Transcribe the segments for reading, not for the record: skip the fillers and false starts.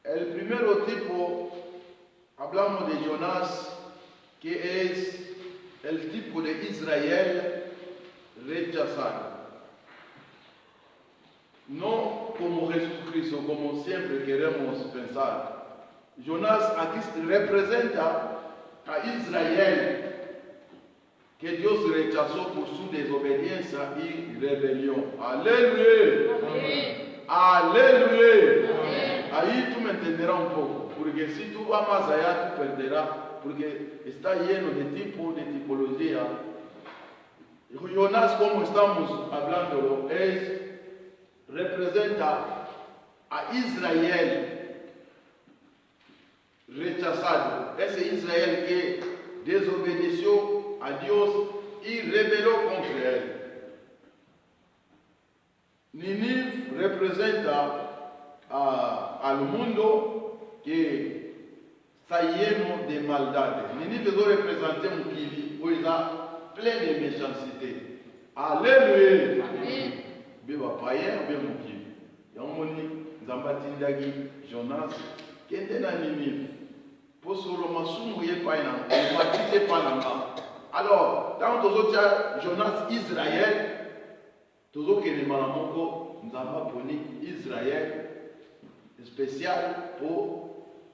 El primer tipo, hablamos de Jonás, que es el tipo de Israel rechazado. No como Jesucristo, como siempre queremos pensar. Jonás aquí representa a Israel, que Dios rechazó por su desobediencia y rebelión. Aleluya. Aleluya. Ahí tú me entenderás un poco, porque si tú vas más allá, tú perderás, porque está lleno de tipo, de tipología. Jonás, como estamos hablando, representa a Israel rechazado, ese Israel que desobedeció a Dios y rebeló contra él. Nínive representa al mundo que está lleno de maldades. Nínive représente un kili où il a plein de méchanceté. Alléluia. Biba païen, bien mon kili. Yamoni, Zambatindagi, Jonas, kende na Ninive. Pour sur le mensonge, il pas un matite pas là. Alors, dans tous autres Jonas Israël, tous autres qui les malamongo, nous avons pris Israël spécial pour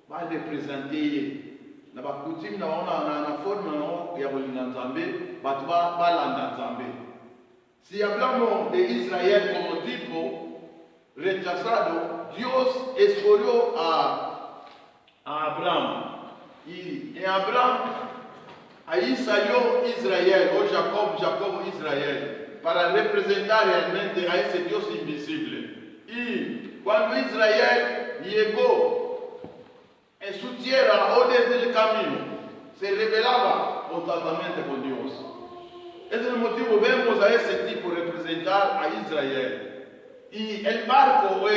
représenter. Na ba coutume na ona forme na ya bolinga nzambe batu ba landa nzambe. Si hablamos de Israel como tipo rechazado, Dios escogió a Abraham. Y en Abraham, ahí salió Israel, o Jacob Israel, para representar realmente a ese Dios invisible. Y cuando Israel llegó en su tierra o desde el camino, se revelaba constantemente con Dios. Es el motivo, vemos a ese tipo representar a Israel. Y el barco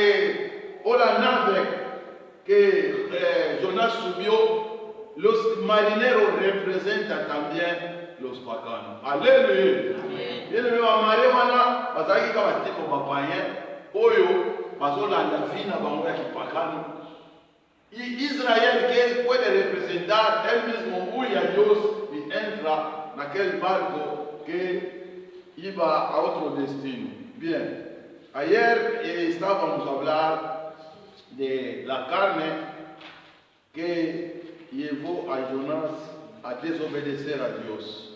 o la nave que Jonás subió, los marineros representan también los paganos. Aleluya. Bien, me va a marewana, pasar que cada tipo papayen, oyo, pasó la fina, vamos a ir pagano. Y Israel, que puede representar, él mismo huye a Dios y entra en aquel barco que iba a otro destino. Bien, ayer estábamos a hablar de la carne que llevó a Jonas a desobedecer a Dios.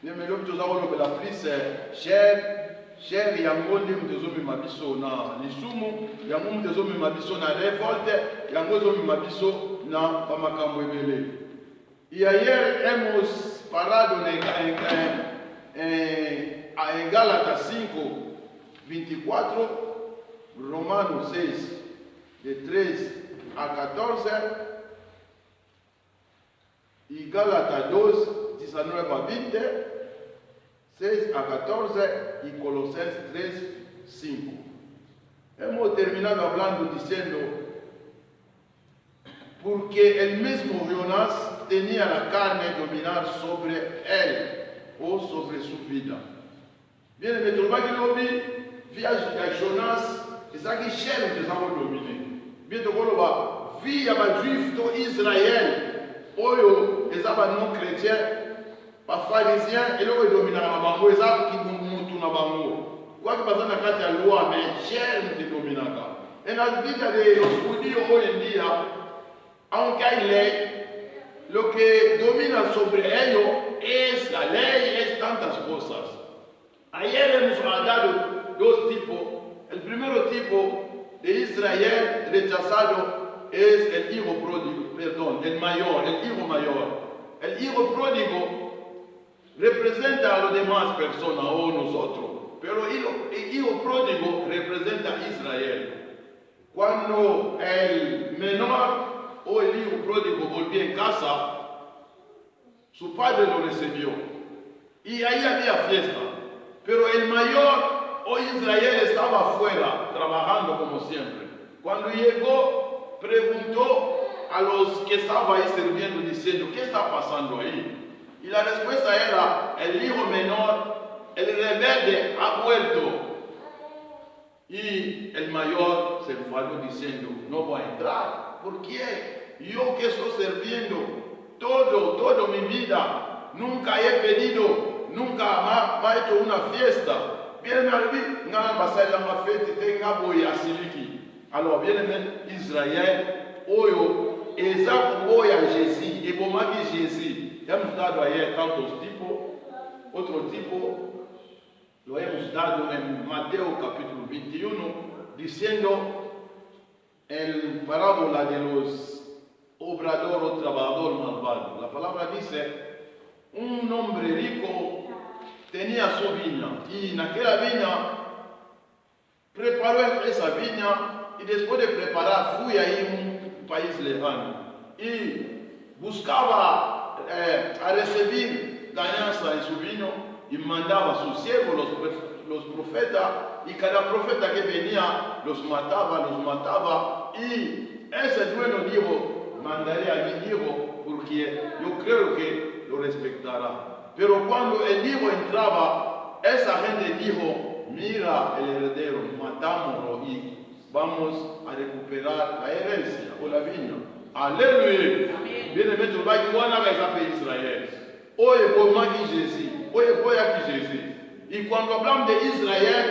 Bien, mais l'homme nous avons la plus cher yango ndenge tozomema biso na lisumu, yango tozomema biso na révolte, yango tozomema biso na bamakambo ebele. Y ayer hemos parado en Gálatas 5, 24, Romanos 6, de 3 a 14, y Gálatas 2, 19 a 20, 6 a 14 y Colosenses 3, 5. Hemos terminado hablando diciendo, porque el mismo Jonás tenía la carne dominar sobre él o sobre su vida. Bien, mais tu vas que l'homme via Jonas, et ça qui cherche de savoir dominer. Bien, tu vas via les juifs d'Israël, oyo, et ça va non chrétien, pas pharisien, et l'homme domine la bango, et ça qui nous na bango. Quoi que passe dans la loi, mais cherche de dominer. Et dans la vie de los judíos hoy en día, aunque hay ley, lo que domina sobre ellos es la ley, es tantas cosas. Ayer hemos hablado dos tipos. El primer tipo de Israel rechazado es el hijo pródigo, perdón, el mayor, el hijo mayor. El hijo pródigo representa a las demás personas o nosotros, pero el hijo pródigo representa a Israel. Cuando el menor o el hijo pródigo volvió en casa, su padre lo recibió. Y ahí había fiesta. Pero el mayor o Israel estaba afuera, trabajando como siempre. Cuando llegó, preguntó a los que estaban ahí sirviendo, diciendo, ¿qué está pasando ahí? Y la respuesta era, el hijo menor, el rebelde, ha vuelto. Y el mayor se enfadó diciendo, no voy a entrar. ¿Por qué? Yo que estoy sirviendo toda mi vida, nunca he pedido, nunca me ha hecho una fiesta. Bien, me ha pasado la fête, tenga boy a siliki. Alors, bien, Israël, oyo, eza boy a Jésus, et pour moi, Jésus. Ya hemos dado ayer tantos tipos, otro tipo, lo hemos dado en Mateo capítulo 21, diciendo en parábola de los obrador o trabajador malvado. La palabra dice, un hombre rico tenía su viña y en aquella viña preparó esa viña y después de preparar fui ahí a un país lejano y buscaba a recibir ganancia en su vino y mandaba a sus siervos, los profetas, y cada profeta que venía los mataba y ese dueño dijo, mandaré a mi hijo porque yo creo que lo respetará. Pero cuando el hijo entraba, esa gente dijo, mira el heredero, matámoslo y vamos a recuperar la herencia o la viña. Alléluia. Bien-aimé, tu vas y on a les Israël. Oye, pour moi qui Jésus. Oye, pour qui Jésus. Y cuando hablamos de Israel,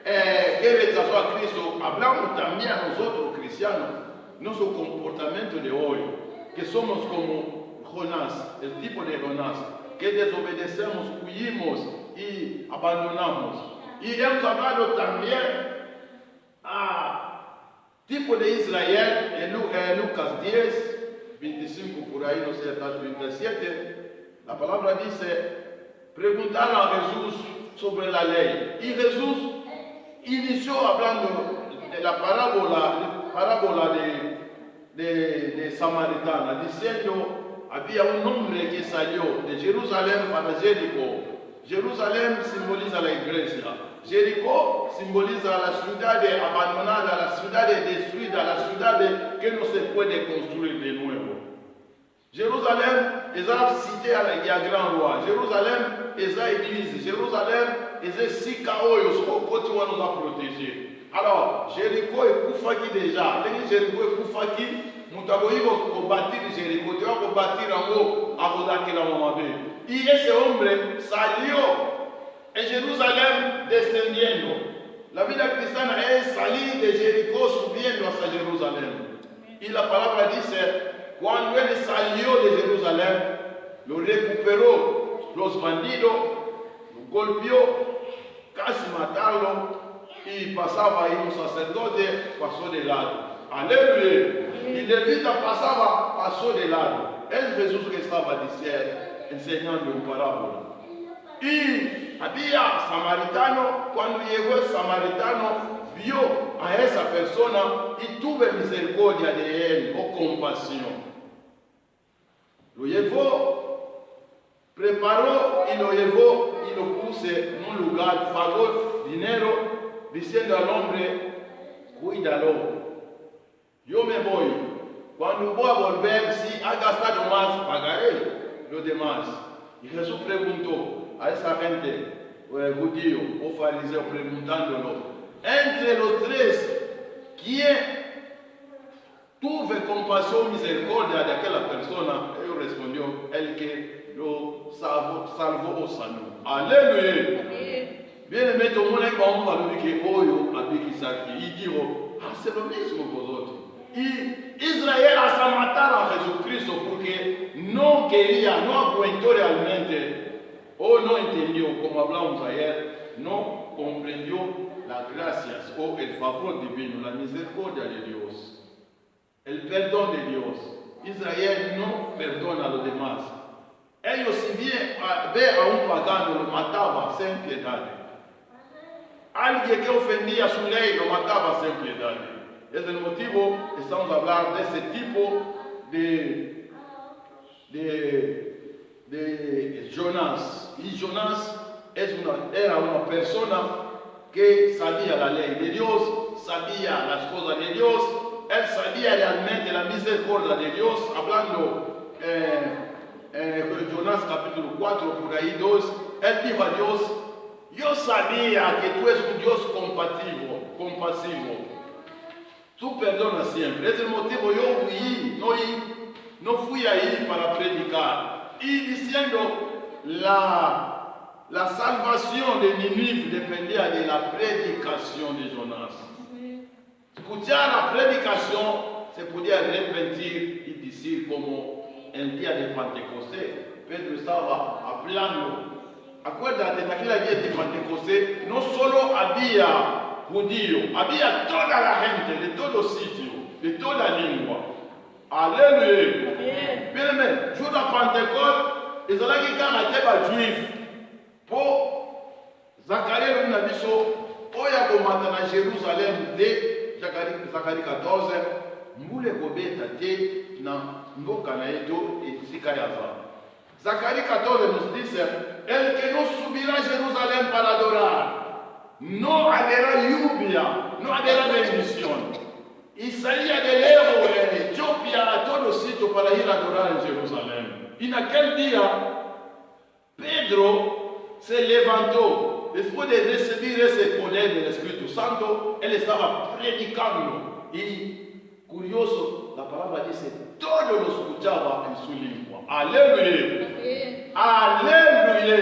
que rechazó a Cristo, hablamos también a nosotros cristianos, nuestro comportamiento de hoy, que somos como Jonás, el tipo de Jonás, que desobedecemos, huimos y abandonamos. Y hemos hablado también tipo de Israel en Lucas 10, 25 por ahí, no sé, hasta 37, la palabra dice, preguntaron a Jesús sobre la ley. Y Jesús inició hablando de la parábola de Samaritana, diciendo, había un hombre que salió de Jerusalén para Jericó. Jerusalén simboliza la iglesia. Jericó simboliza la ciudad abandonada, la ciudad destruida, la ciudad que no se puede construir de nuevo. Jerusalem est la cité à la grand roi. Jerusalem est l'église. Jerusalem est le Sikaoyo, ce qu'on nous a protégé. Alors, Jéricho est Koufaki déjà. Jéricho est Koufaki. Nous avons bâtir Jéricho. Tu vas bâtir en haut à Rodakela Mamabe. Y ese hombre salió en Jerusalén descendiendo. La vida cristiana es salir de Jericó subiendo hasta Jerusalén. Y la palabra dice, cuando él salió de Jerusalén, lo recuperó los bandidos, lo golpeó, casi mataron, y pasaba ahí un sacerdote, pasó de lado. Aleluya. Y levita pasaba, pasó de lado. Es Jesús que estaba diciendo, enseñando una parábola. Y había samaritano, cuando llegó el samaritano, vio a esa persona y tuvo misericordia de él, o compasión. Lo llevó, preparó y lo llevó y lo puso en un lugar, pagó dinero, diciendo al hombre, cuídalo, yo me voy. Cuando voy a volver, si ha gastado más, pagaré lo demás. Y Jesús preguntó a esa gente, judío o fariseo, preguntándolo, entre los tres, ¿quién tuvo compasión, misericordia de aquella persona? Él respondió, el que lo salvó o sanó. Aleluya. Bien, me tomó la bomba, lo dije, oyo, a Bikisaki, y dijo, hace lo mismo vosotros. Y Israel hasta matar a Jesucristo porque no quería, no aguantó realmente, o no entendió, como hablamos ayer, no comprendió las gracias o el favor divino, la misericordia de Dios, el perdón de Dios. Israel no perdona a los demás. Ellos si bien ve a un pagano lo mataba sin piedad. Alguien que ofendía su ley lo mataba sin piedad. Es el motivo que estamos hablando de ese tipo de Jonás. Y Jonás era una persona que sabía la ley de Dios, sabía las cosas de Dios, él sabía realmente la misericordia de Dios, hablando en Jonás capítulo 4, por ahí 2, él dijo a Dios, yo sabía que tú eres un Dios compasivo. Tú perdonas siempre. Es el motivo yo huí, no fui ahí para predicar. Y diciendo, la salvación de Nínive dependía de la predicación de Jonás. Escuchar la predicación se podía arrepentir y decir como el día de Pentecostés. Pedro estaba hablando. Acuérdate, en aquel día de Pentecostés no solo había judío, había toda la gente de todo sitio, de toda lengua. Alléluia. Bien, mais jour de Pentecôte, ils allaient qui quand était pas juif. Pour Zacharie le nabiso, oya komata na Jérusalem de Zacharie 14, mbule kobeta te na mboka na yeto etika ya va. Zacharie 14 nous dit, el que no subirá a Jerusalén para adorar, no habrá lluvia, no habrá bendición. y salía de lejos en Etiopía, todos los sitios para ir a adorar en Jerusalén. Y en aquel día, Pedro se levantó. Después de recibir ese poder del Espíritu Santo, él estaba predicando. Y curioso, la palabra dice, todo lo escuchaba en su lengua. Aleluya. Aleluya.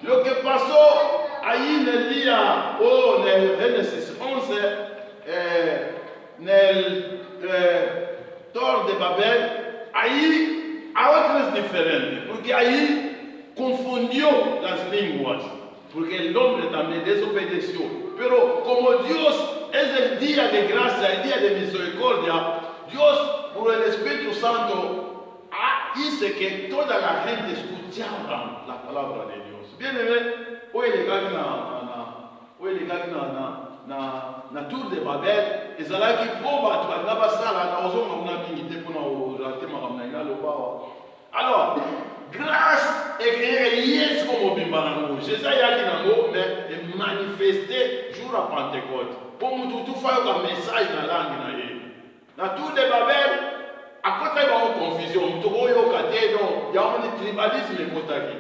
Lo que pasó ahí en el día, en el Génesis 11, en el Tor de Babel, ahí a otros diferentes, porque ahí confundió las lenguas, porque el hombre también desobedeció. Pero como Dios es el día de gracia, el día de misericordia, Dios por el Espíritu Santo hizo que toda la gente escuchara la palabra de Dios. Bien, hoy le na tour de Babel, ezalaki po bato balinga basala na ozonga kuna mingi te mpona orate makambo na ngai aloba. Alors, grâce ekeyeke yesu komobimba nango jésus ayaki nango mais emanifeste jour à Pentecôte mpo mutu tufa yoka message na langue na ye. Na tour de Babel akotaki bango confusion mutu oyoka te donc yango ni tribalisme ekotaki.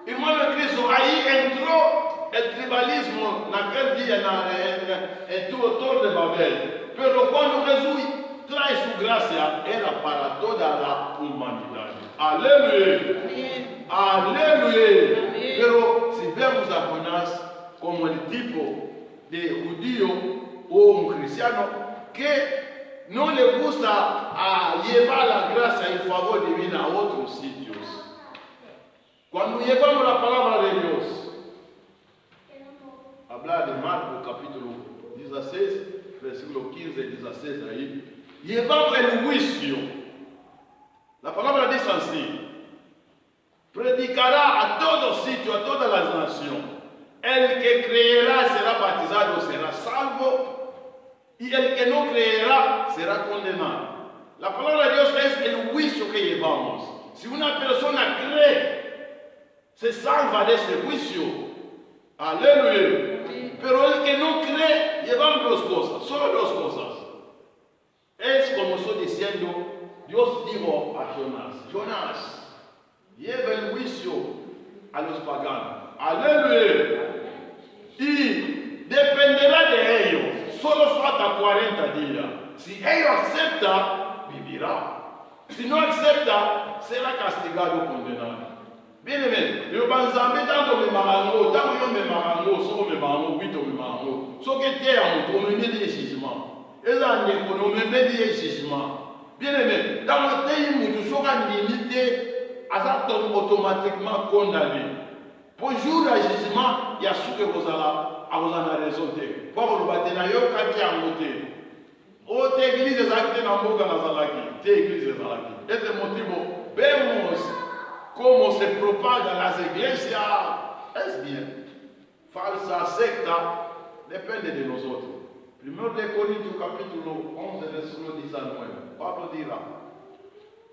Irmão de Cristo, aí entrou o tribalismo naquele dia em Tor de Babel. Pero quando Jesus traz sua graça, era para toda a humanidade. Aleluia! Aleluia! Pero se vemos a Jonás como o tipo de judío ou cristiano que não lhe gusta levar a graça em favor divino a outros sítios. Cuando llevamos la palabra de Dios, hablar de Marcos capítulo 16, versículo 15 y 16 ahí, llevamos el juicio. La palabra dice así, predicará a todo sitio, a todas las naciones. El que creerá será bautizado, será salvo, y el que no creerá será condenado. La palabra de Dios es el juicio que llevamos. Si una persona cree, se salva de ese juicio. Aleluya. Pero el que no cree, llevan dos cosas, solo dos cosas. Es como estoy diciendo, Dios dijo a Jonás, Jonás, lleva el juicio a los paganos. Aleluya. Y dependerá de ellos. Solo falta 40 días. Si ellos aceptan, vivirá. Si no acepta, será castigado o condenado. Bien aimé, le banzambe tanto me marango, tanto yo me marango, so me marango, vito me marango. So que te amo, tu me mets des jugements. Et là, on me met des jugements. Bien aimé, dans le pays où tu seras limité, à automatiquement condamné. Pour jour à jugement, il y a ce que vous avez raison. Pour le bâtiment, il y a un qui a monté. Oh, t'es église des actes dans le Nazalaki. T'es église des Nazalaki. Et c'est mon motivo. Vemos cómo se propagan las iglesias. Es bien. Falsa secta depende de nosotros. Primero de Corintios capítulo 11, versículo 19. Pablo dirá,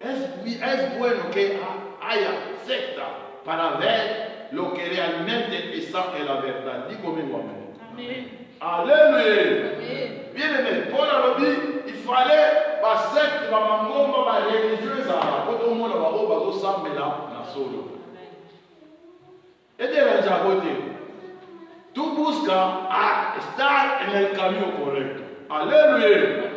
es bueno que haya secta para ver lo que realmente está en la verdad. Digo conmigo amén. Amén. Alléluia. Amén. Bien aimé, Paul a dit, il fallait la secte, la mangomba, la religieuse, quand on monde va au bateau sans la solo. Et de la jabote. Tú busca a estar en el camino correcto. Aleluya.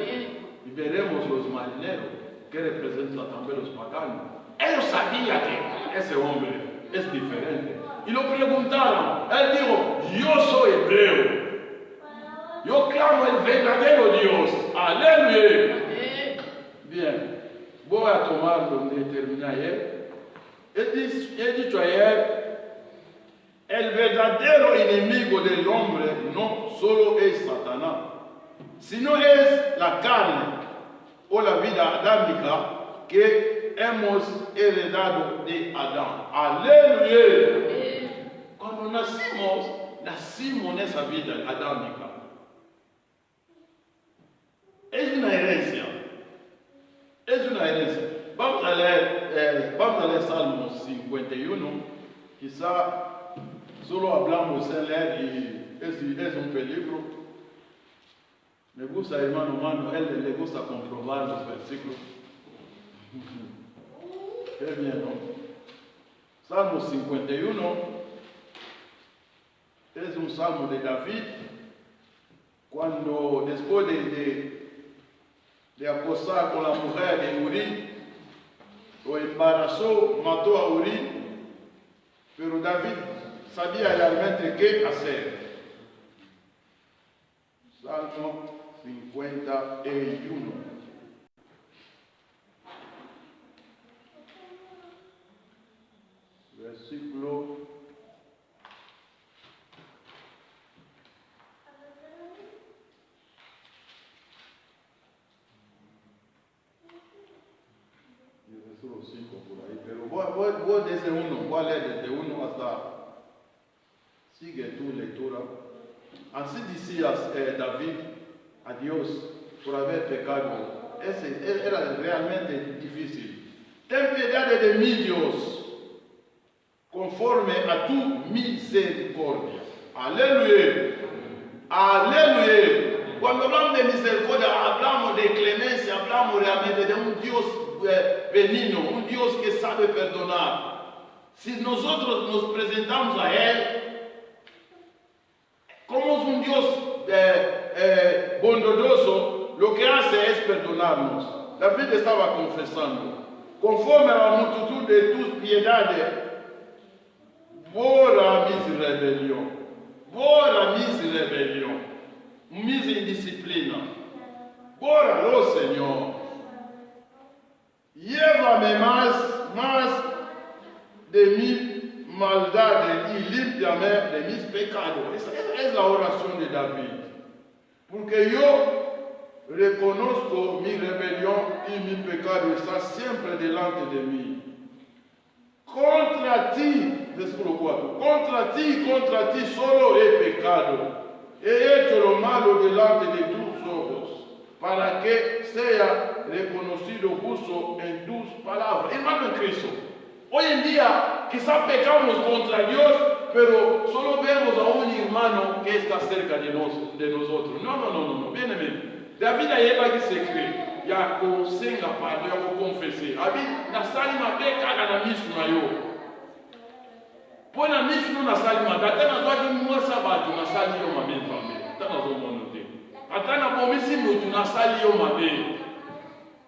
Y veremos los marineros que representan también los paganos. Ellos sabían que ese hombre es diferente. Y lo preguntaron. Él dijo, yo soy hebreo. Yo clamo el verdadero Dios. Aleluya. Bien. Voy a tomar donde terminé ayer. He dicho ayer, el verdadero enemigo del hombre no solo es Satanás, sino es la carne o la vida adámica que hemos heredado de Adán. Aleluya. Cuando nacimos en esa vida adámica. Es una herencia. Es una herencia. Vamos a leer Salmo 51. Quizá solo hablamos en leer y es un peligro. Me gusta, hermano, él le gusta comprobar los versículos. Qué bien, ¿no? Salmo 51 es un salmo de David, cuando después de acostar con la mujer de Uri, lo embarazó, mató a Uri, pero David sabía realmente qué hacer. Salmo 51. Versículo 5 por ahí, pero voy desde 1, voy a leer desde 1 hasta, sigue tu lectura. Así decía David a Dios por haber pecado. Era realmente difícil. Ten piedad de mí, Dios, conforme a tu misericordia. Aleluya. Aleluya. Cuando hablamos de misericordia, hablamos de clemencia, hablamos realmente de un Dios benigno, un Dios que sabe perdonar. Si nosotros nos presentamos a Él como un Dios bondadoso, lo que hace es perdonarnos. David estaba confesando, conforme a la multitud de tus piedades, borra mis rebeliones, mis indisciplinas, bórralo, Señor. Llévame más de mi maldad y límpiame de mis pecados. Esa es la oración de David. Porque yo reconozco mi rebelión y mi pecado está siempre delante de mí. Contra ti solo he pecado. He hecho lo malo delante de tus ojos, para que sea reconocido justo en tus palabras. Hermano en Cristo, hoy en día quizás pecamos contra Dios, pero solo vemos a un hermano que está cerca de nosotros. No. Bien. David aí que se crê, já consenga para já confessar. Abi na salima peca na misu na yo. Põe na misu na salima, até na tua de uma sábado na salima uma vez também. Tá na zona no tempo. Até na pomisi muito na salima uma vez.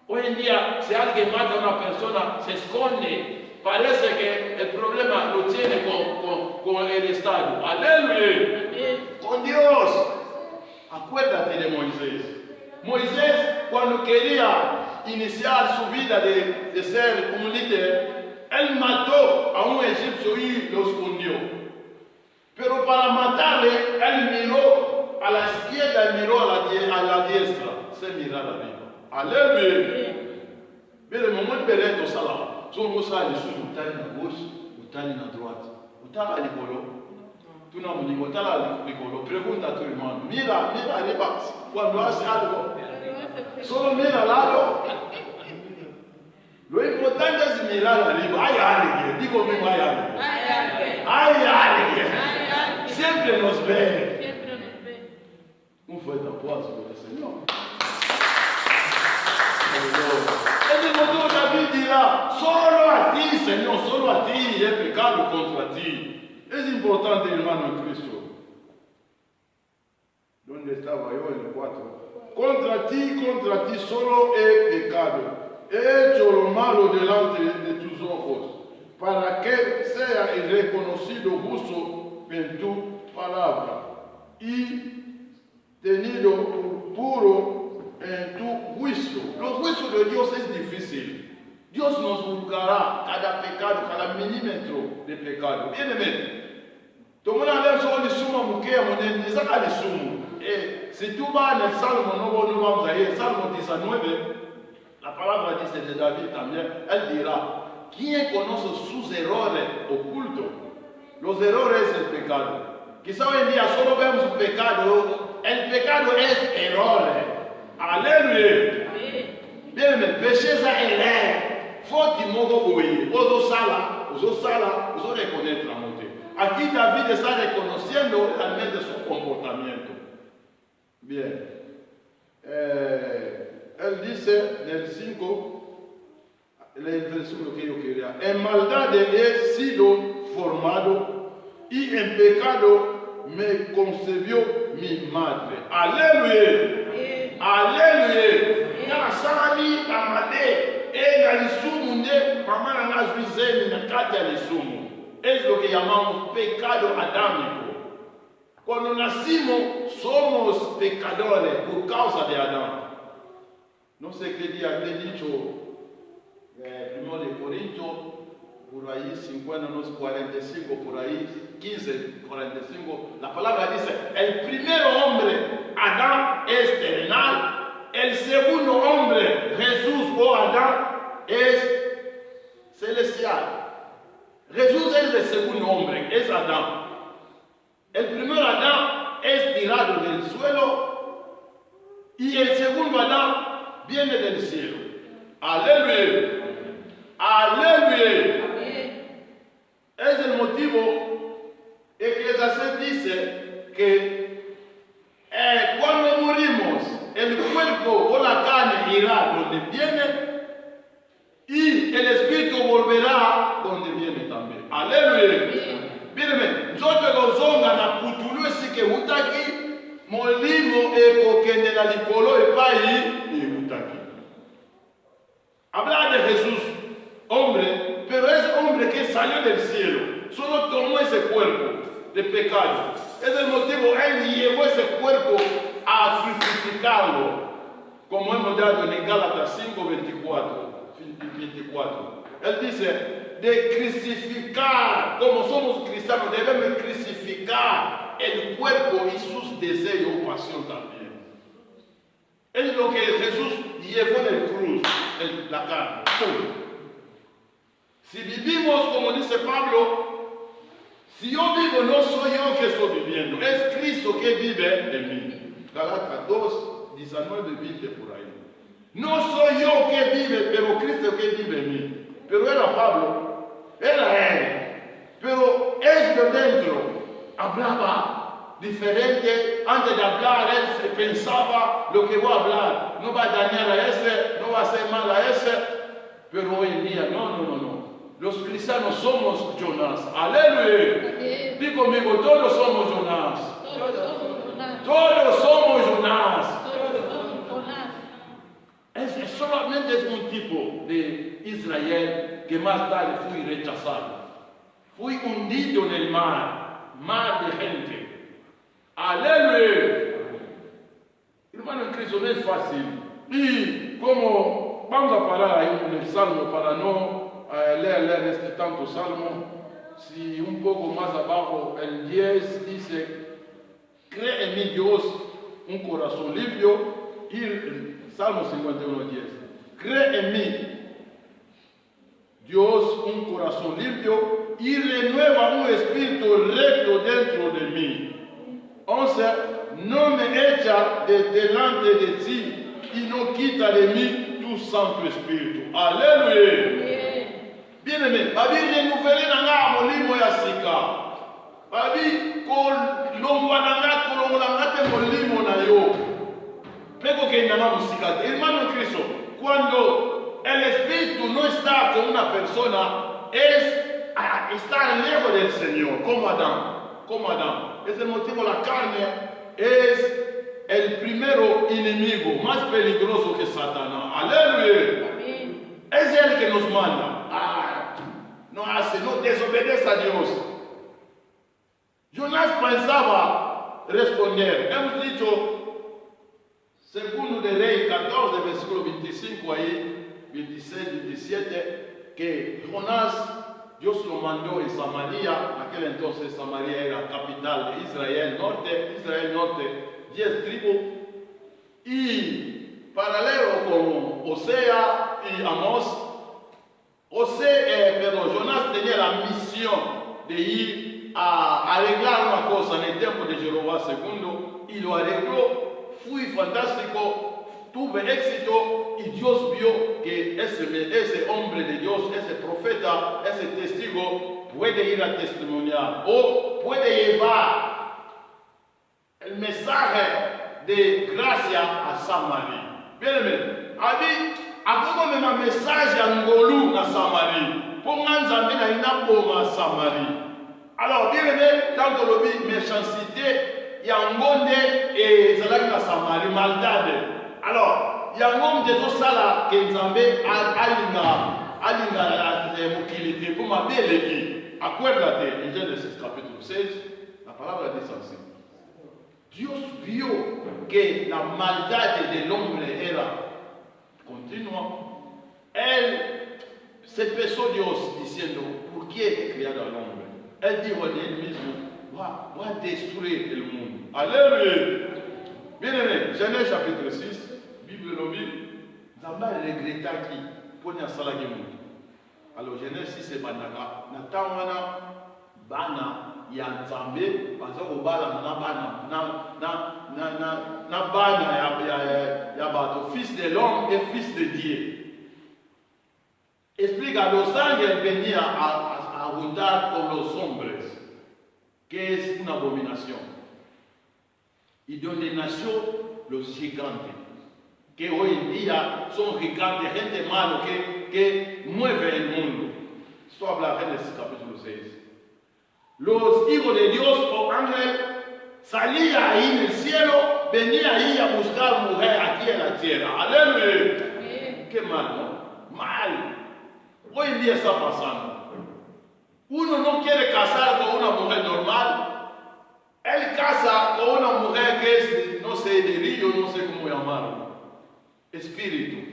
Hoy en día, si alguien mata a una persona, se esconde. Parece que el problema lo tiene con el Estado. Aleluya. Con Dios. Acuérdate de Moisés. Moisés, cuando quería iniciar su vida de ser un líder, él mató a un egipcio y lo escondió. Pero para matarle, él miró a la izquierda y miró a la diestra. Se mirar arriba. Aleluia. Bele moment beleto sala. So mo sali su utali na gauche, utali na droite. Utala licolo. Tu não me digo, utala licolo. Pergunta a tu irmão. Mira arriba. Quando hace algo, solo mira al lado. Lo importante es mirar arriba. Hay alguien. Digo mismo, hay alguien. Hay alguien. Siempre nos ve. Un fuerte aplauso para el Señor. El motor David dirá, solo a ti, Señor, solo a ti he pecado contra ti. Es importante, hermano en Cristo. ¿Dónde estaba yo? En el 4. Contra ti solo he pecado. He hecho lo malo delante de tus ojos, para que sea reconocido justo en tu palabra y tenido por puro en tu juicio. Los juicios de Dios es difícil. Dios nos juzgará cada pecado, cada milímetro de pecado. Bien, tomando la leçon de suma muquea monene, saca de sumo. Si tú vas en el Salmo, no vamos a ir, el Salmo 19, la palabra dice de David también, él dirá, ¿quién conoce sus errores ocultos? Los errores es el pecado. Quizá hoy en día solo vemos un pecado, el pecado es errores. Aleluya. Bien, el péché es error. Faut qu'il m'ouvre ouïe. Oso sala, reconnaître la montée. Aquí David está reconociendo realmente su comportamiento. Bien. Él dice en el 5, el versículo que yo quería, en maldad he sido formado y en pecado me concebió mi madre. Aleluya. Aleluya. Ya sali amade e lisumu nde mama na zuizeni na kati ya lisumu. Es lo que llamamos pecado adámico. Cuando nacimos somos pecadores por causa de Adán. No sé qué día te he dicho, primero de Corintios, por ahí 50, unos 45, por ahí 15, 45. La palabra dice, el primer hombre, Adán, es terrenal. El segundo hombre, Jesús o Adán, es celestial. Jesús es el segundo hombre, es Adán. El primer Adán es tirado del suelo y el segundo Adán viene del cielo. Aleluya. Aleluya. Es el motivo Eclesiastés dice que cuando morimos, el cuerpo o la carne irá donde viene y el espíritu volverá donde viene también. Aleluya. Míreme, nosotros gozonga na kutulu esike utaki, molimo ekokende na likolo epai y utaki. Habla de Jesús, hombre, pero es hombre que salió del cielo, solo tomó ese cuerpo de pecado. Es el motivo, él llevó ese cuerpo a crucificarlo, como hemos dado en Gálatas 5, 24. Él dice, de crucificar, como somos cristianos, debemos crucificar el cuerpo y sus deseos o pasión también. Es lo que Jesús llevó en el cruz, la carne. Si vivimos, como dice Pablo, si yo vivo, no soy yo que estoy viviendo, es Cristo que vive en mí. Gálatas 2, 19, 20 por ahí. No soy yo que vive, pero Cristo que vive en mí. Pero era Pablo, era él. Pero es de dentro. Hablaba diferente. Antes de hablar, él se pensaba lo que voy a hablar. No va a dañar a ese, no va a hacer mal a ese. Pero hoy en día, no. Los cristianos somos Jonás. Aleluya. Di conmigo, todos somos Jonás. Todos somos Jonás. Solamente es un tipo de Israel que más tarde fue rechazado. Fui hundido en el mar de gente. Aleluya. Hermano en Cristo, no es fácil. Y como vamos a parar ahí en el Salmo para no leer este tanto Salmo, si un poco más abajo, el 10 dice, cree en mi Dios un corazón limpio. Y el Salmo 51, 10. Cree en mí, Dios, un corazón limpio y renueva un espíritu recto dentro de mí. 11. No me echa de delante de ti y no quita de mí tu Santo Espíritu. Aleluya. Bien-aimé, babi renouveler nanga molimo ya sika. Babi ko longwa nanga ko longwa nanga te molimo na yo. Hermano Cristo, cuando el espíritu no está con una persona, está lejos del Señor, como Adán. Es el motivo, la carne es el primero enemigo, más peligroso que Satanás. Aleluya. Es él que nos manda. No desobedece a Dios. Jonás pensaba responder. Hemos dicho, Segundo de Rey 14, versículo 25 ahí, 26, 27, que Jonás, Dios lo mandó en Samaria. Aquel entonces Samaria era capital de Israel Norte, 10 tribus. Y paralelo con Osea y Amós, Jonás tenía la misión de ir a arreglar una cosa en el tiempo de Jeroboam II y lo arregló. Fui fantástico, tuve éxito y Dios vio que ese hombre de Dios, ese profeta, ese testigo puede ir a testimoniar o puede llevar el mensaje de Gracia à Samarie. Bien aimé, a dit, à même un message à Ngolou à Samarie. Pour Nzambe na ina boma Samarie. Alors, bien aimé, quand on le dit méchanceté, il y a un monde et Zalak na Samarie, maldade. Alors, il y a un monde de tout ça là, que Nzambe alinga mukilité pour ma belle. Acuérdate, en Genèse chapitre 16, la parole est sensible. Dios vio que la maldad del hombre era continua. Él se pesó Dios diciendo, ¿por qué he creado al hombre? Él dijo de él mismo, va a destruir el mundo. Alléluia. Bien aimé, Genèse chapitre 6, Bible lo dit, Zamba regretta qui pour n'y avoir alors Genèse 6 c'est banaka. Natangana bana ya Nzambe baza kobala na bana ya bato fils de l'homme et fils de Dieu. Explique a los ángeles venir a rondar con los hombres, que es una abominación. Y donde nació los gigantes, que hoy en día son gigantes, gente mala que mueve el mundo. Esto habla Génesis capítulo 6. Los hijos de Dios o ángel salían ahí en el cielo, venían ahí a buscar mujer aquí en la tierra. Aleluya. Qué mal, ¿no? Mal. Hoy en día está pasando. Uno no quiere casar con una mujer normal. Él casa con una mujer que es, no sé, de río, no sé cómo llamarlo. Espíritu.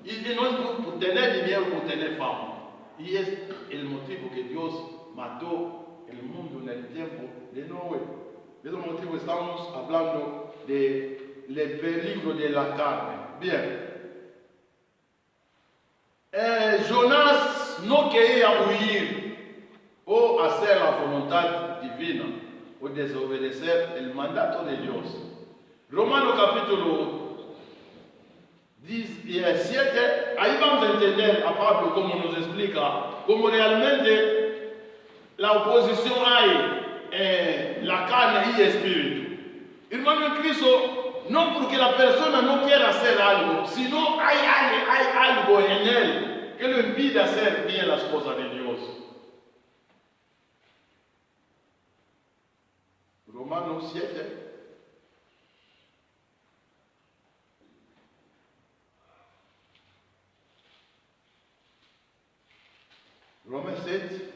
Y no es por tener dinero, por tener fama. Y es el motivo que Dios mató el mundo en el tiempo de Noé. De ese motivo estamos hablando del peligro de la carne. Bien. Jonás no quería huir o hacer la voluntad divina o desobedecer el mandato de Dios. Romanos capítulo 17, ahí vamos a entender a Pablo cómo nos explica cómo realmente la oposición hay la carne y el espíritu. Hermano en Cristo, no porque la persona no quiera hacer algo, sino hay algo en él que lo impide hacer bien las cosas de Dios. Romanos 7. Romains 7.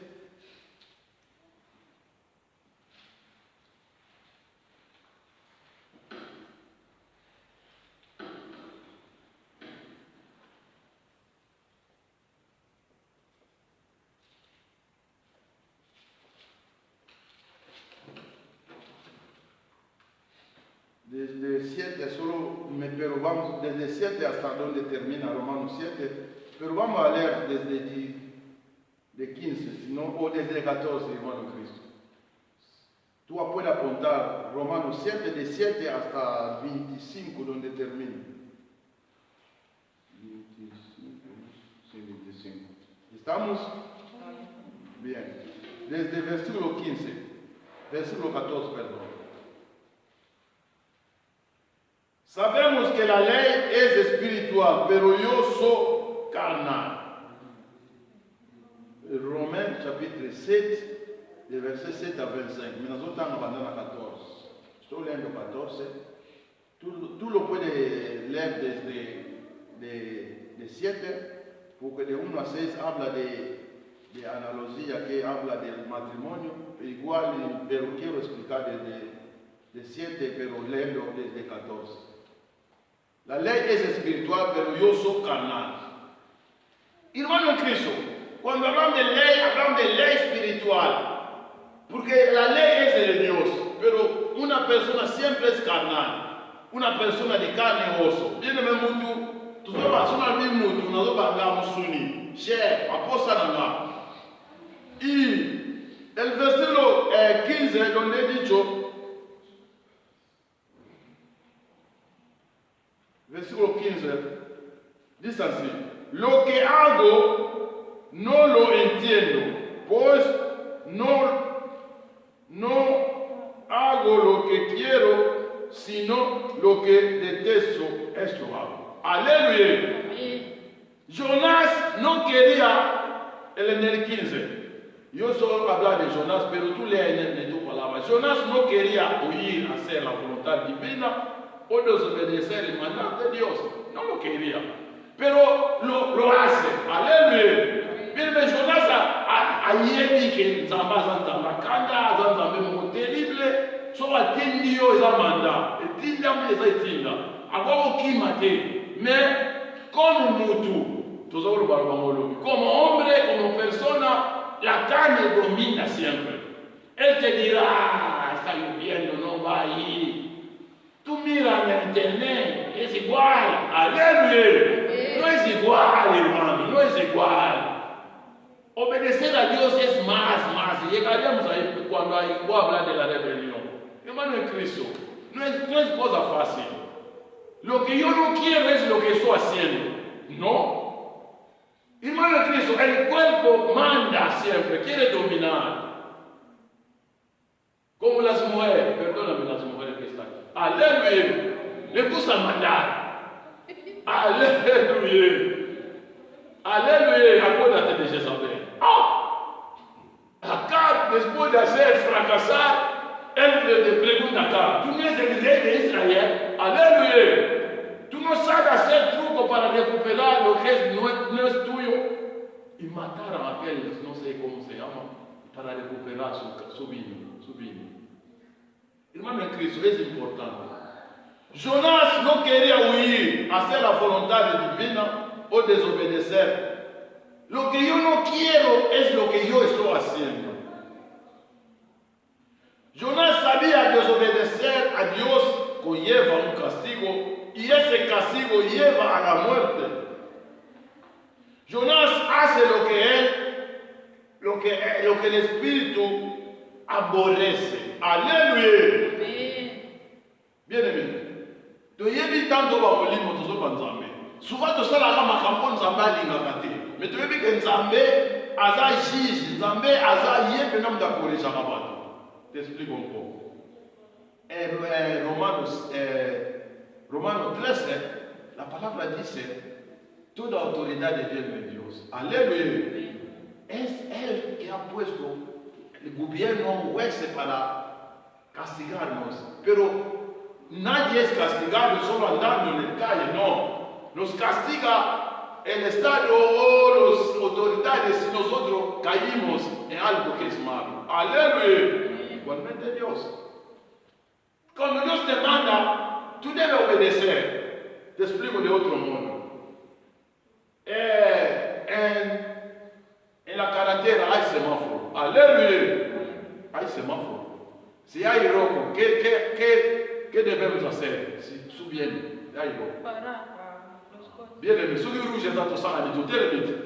Desde 7 solo, pero vamos desde 7 hasta donde termina Romanos 7, pero vamos a leer desde de 15, sino, o desde 14, hermano Cristo. Tú puedes apuntar Romanos 7, de 7 hasta 25, donde termina. 25. ¿Estamos? Bien. Desde versículo 15, versículo 14, perdón. Sabemos que la ley es espiritual, pero yo soy carnal. Romains chapitre 7, de verset 7 a 25. Mais nous sommes en 14. Estoy leyendo 14. Tú lo puedes leer desde de 7, porque de 1 a 6 habla de analogía que habla del matrimonio. Igual, pero quiero explicar de 7, pero leyendo desde 14. La ley es espiritual, pero yo soy carnal. Hermano en Cristo, cuando hablamos de ley espiritual, porque la ley es de Dios, pero una persona siempre es carnal, una persona de carne y oso. Viene mucho, tú vas a sonar bien mucho, no vas a hablar suni, che, aposta nada. Y el versículo 15, donde he dicho, versículo 15, dice así: lo que hago no lo entiendo, pues no hago lo que quiero, sino lo que detesto esto hago. Aleluya. Jonás no quería, en el 15, yo solo hablar de Jonás, pero tú lees en tu palabra. Jonás no quería oír hacer la voluntad divina o desobedecer el mandato de Dios. No lo quería. Pero lo hace. Aleluya. Bien, Jonás ayer dije, Zamba Zamba Kanda, Zamba muy terrible, solo atendió esa manda. Etinda, esa etinda. Agora o que matei. Mais, como mutu, como hombre, como persona, la carne domina siempre. Él te dirá, está lloviendo, no va ahí. Tú mira en internet, es igual. Aleluya. No es igual, hermano, no es igual. Obedecer a Dios es más. Y llegaríamos ahí cuando voy a hablar de la rebelión. Hermano en Cristo, no es cosa fácil. Lo que yo no quiero es lo que estoy haciendo. No. Hermano en Cristo, el cuerpo manda siempre, quiere dominar. Como las mujeres, perdóname las mujeres que están aquí. Aleluya. Le gusta mandar. Aleluya. Aleluya. Acuérdate de Jezabel. Acá, después de hacer fracasar, él le pregunta acá, ¿tú no eres el rey de Israel? Aleluya. Tú no sabes hacer truco para recuperar lo que no es tuyo. Y matar a aquellos, no sé cómo se llama, para recuperar su vino. Hermano en Cristo, es importante. Jonás no quería huir, hacer la voluntad divina o desobedecer. Lo que yo no quiero es lo que yo estoy haciendo. Jonás sabía desobedecer a Dios conlleva un castigo y ese castigo lleva a la muerte. Jonás hace lo que el Espíritu aborrece. Aleluya. Bien. Tu yebi tanto ba molimo to so banzambe. Souvent to sala la makambo nzambe alinga kate. Mais tu yebi que nzambe aza juge, nzambe aza yebe na mda koresha kabato. T'explique un peu. Romanos 13, la palabra dice, toda autoridad viene de Dios. Aleluya. Es Él que ha puesto el gobierno jueces para castigarnos. Pero nadie es castigado solo andando en la calle, no. Nos castiga el Estado o las autoridades si nosotros caímos en algo que es malo. Aleluya. Igualmente Dios. Cuando Dios te manda, tú debes obedecer. Te explico de otro modo. En la carretera hay semáforo. Aleluya. Hay semáforo. Si hay rojo, ¿qué debemos hacer? Si subiendo, hay rojo. Bien, si el rojo está tosando, tú te repites.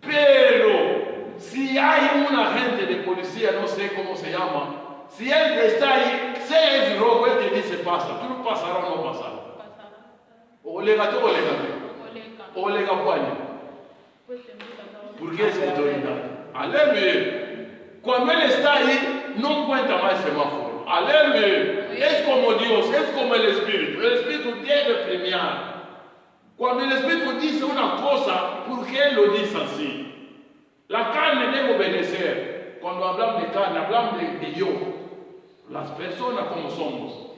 Pero si hay un agente de policía, no sé cómo se llama, si él está ahí, si es rojo, él te dice pasa, tú no pasarás o no pasarás. O le gato o le gato. O le gapuaño. Porque es autoridad. Aleluya. Cuando él está ahí, no cuenta más semáforo. Aleluya. Es como Dios, es como el Espíritu. El Espíritu debe premiar. Cuando el Espíritu dice una cosa, ¿por qué él lo dice así? La carne debe obedecer. Cuando hablamos de carne, hablamos de yo. Las personas como somos.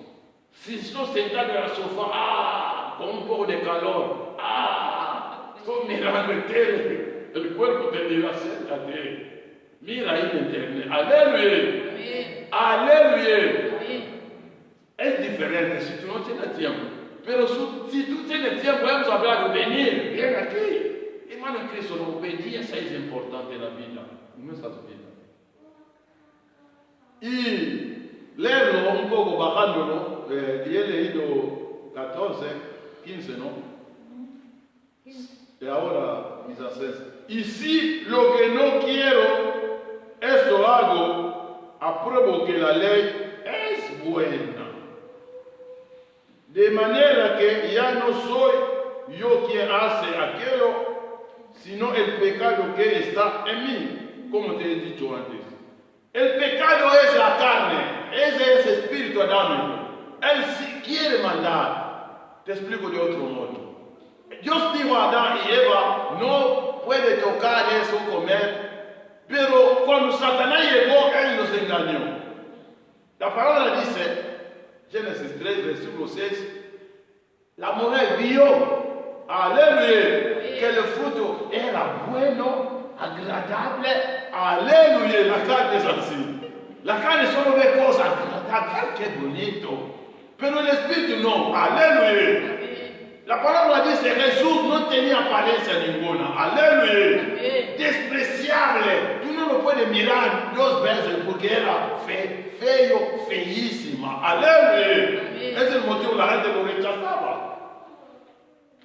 Si estoy sentado en el sofá, con un poco de calor, estoy mirando el tele, el cuerpo te dirá, siéntate. Mira ahí en internet. Aleluya. Aleluya. Es diferente si tú no tienes tiempo. Pero si tú tienes tiempo, vamos a hablar de venir. Ven aquí. Hermano Cristo, la obediencia es importante en la vida. En nuestras vidas. Y leerlo un poco, bajándolo. Y he leído 14, 15, ¿no? Y ahora, 16. Y si lo que no quiero, esto hago, apruebo que la ley es buena. De manera que ya no soy yo quien hace aquello, sino el pecado que está en mí, como te he dicho antes. El pecado es la carne, ese es el espíritu adámico. Él sí quiere mandar. Te explico de otro modo. Dios dijo a Adán y Eva, no puede tocar eso, comer. Pero cuando Satanás llegó, él los engañó. La palabra dice, Génesis 3, versículo 6, la mujer vio, aleluya, que el fruto era bueno, agradable, aleluya, la carne es así. La carne solo ve cosas agradables, qué bonito. Pero el espíritu no, aleluya. La palabra dice, Jesús no tenía apariencia ninguna, aleluya. Despreciable. Tú no lo puedes mirar 2 veces porque era feo, feísima, aleluya. Es el motivo la gente lo rechazaba.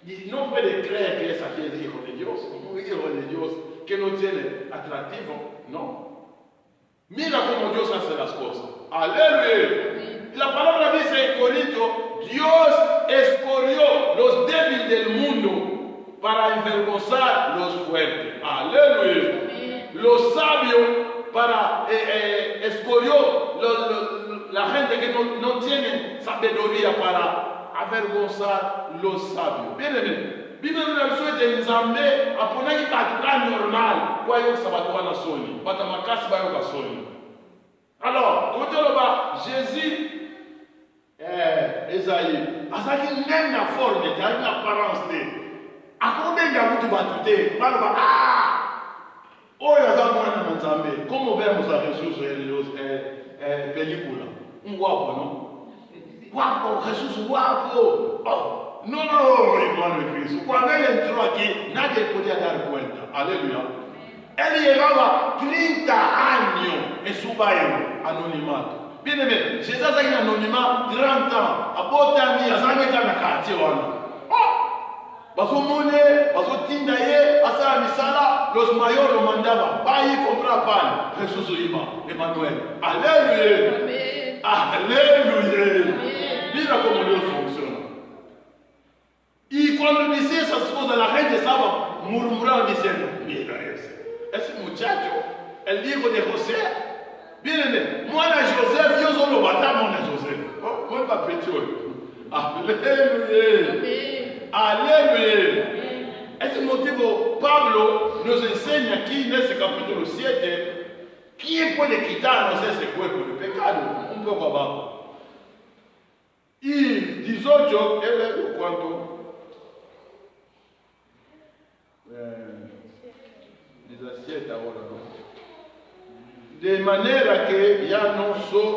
Y no puede creer que esa gente es hijo de Dios, un hijo de Dios que no tiene atractivo, no. Mira cómo Dios hace las cosas, aleluya. La palabra dice en Corinto, Dios escogió los débiles del mundo para envergonzar los fuertes. Aleluya. Los sabios para escogió la gente que no tiene sabiduría para avergonzar los sabios. Bien, Biblia na biso de Nzambe aponaki bato normal kwa yo sabato wana soni. Bata makasi ba yo ka soni. Alors, quand on va Jésus Esaïe, azaki même la forme, il a une apparence de. À combien il y a beaucoup de battutés? Oh, il y a ça moi dans Nzambe. Comment vemos a Jesus película? Un guapo, ¿no? Guapo, Jesús guapo. Oh, no, hermano de Cristo. Cuando él entró aquí, nadie podía dar cuenta. Aleluya. Él llevaba 30 años en su baile, anonimato. Bien aimé, Jésus a eu anonymat 30 ans. Abotami, azameka na quartier wana. Bazomone, bazotinda ye, asala misala, los mayores lo mandaba. Bayi compra pan. Jesús iba, Emmanuel. Alléluia. Amen. Alléluia. Mira cómo Dios funciona. Y cuando decía esas cosas, la gente estaba murmurando diciendo, mira ese muchacho, el hijo de José. Bien, moi na Joseph, yo solo batamos na Joseph. Oh, moi pas pétrole. Alléluia. Alléluia. Ese motivo Pablo nos enseña aquí en este capítulo 7, ¿quién puede quitarnos ese cuerpo de pecado? Un poco abajo. Y 18, ¿cuánto? 17 ahora, ¿no? De manera que ya no soy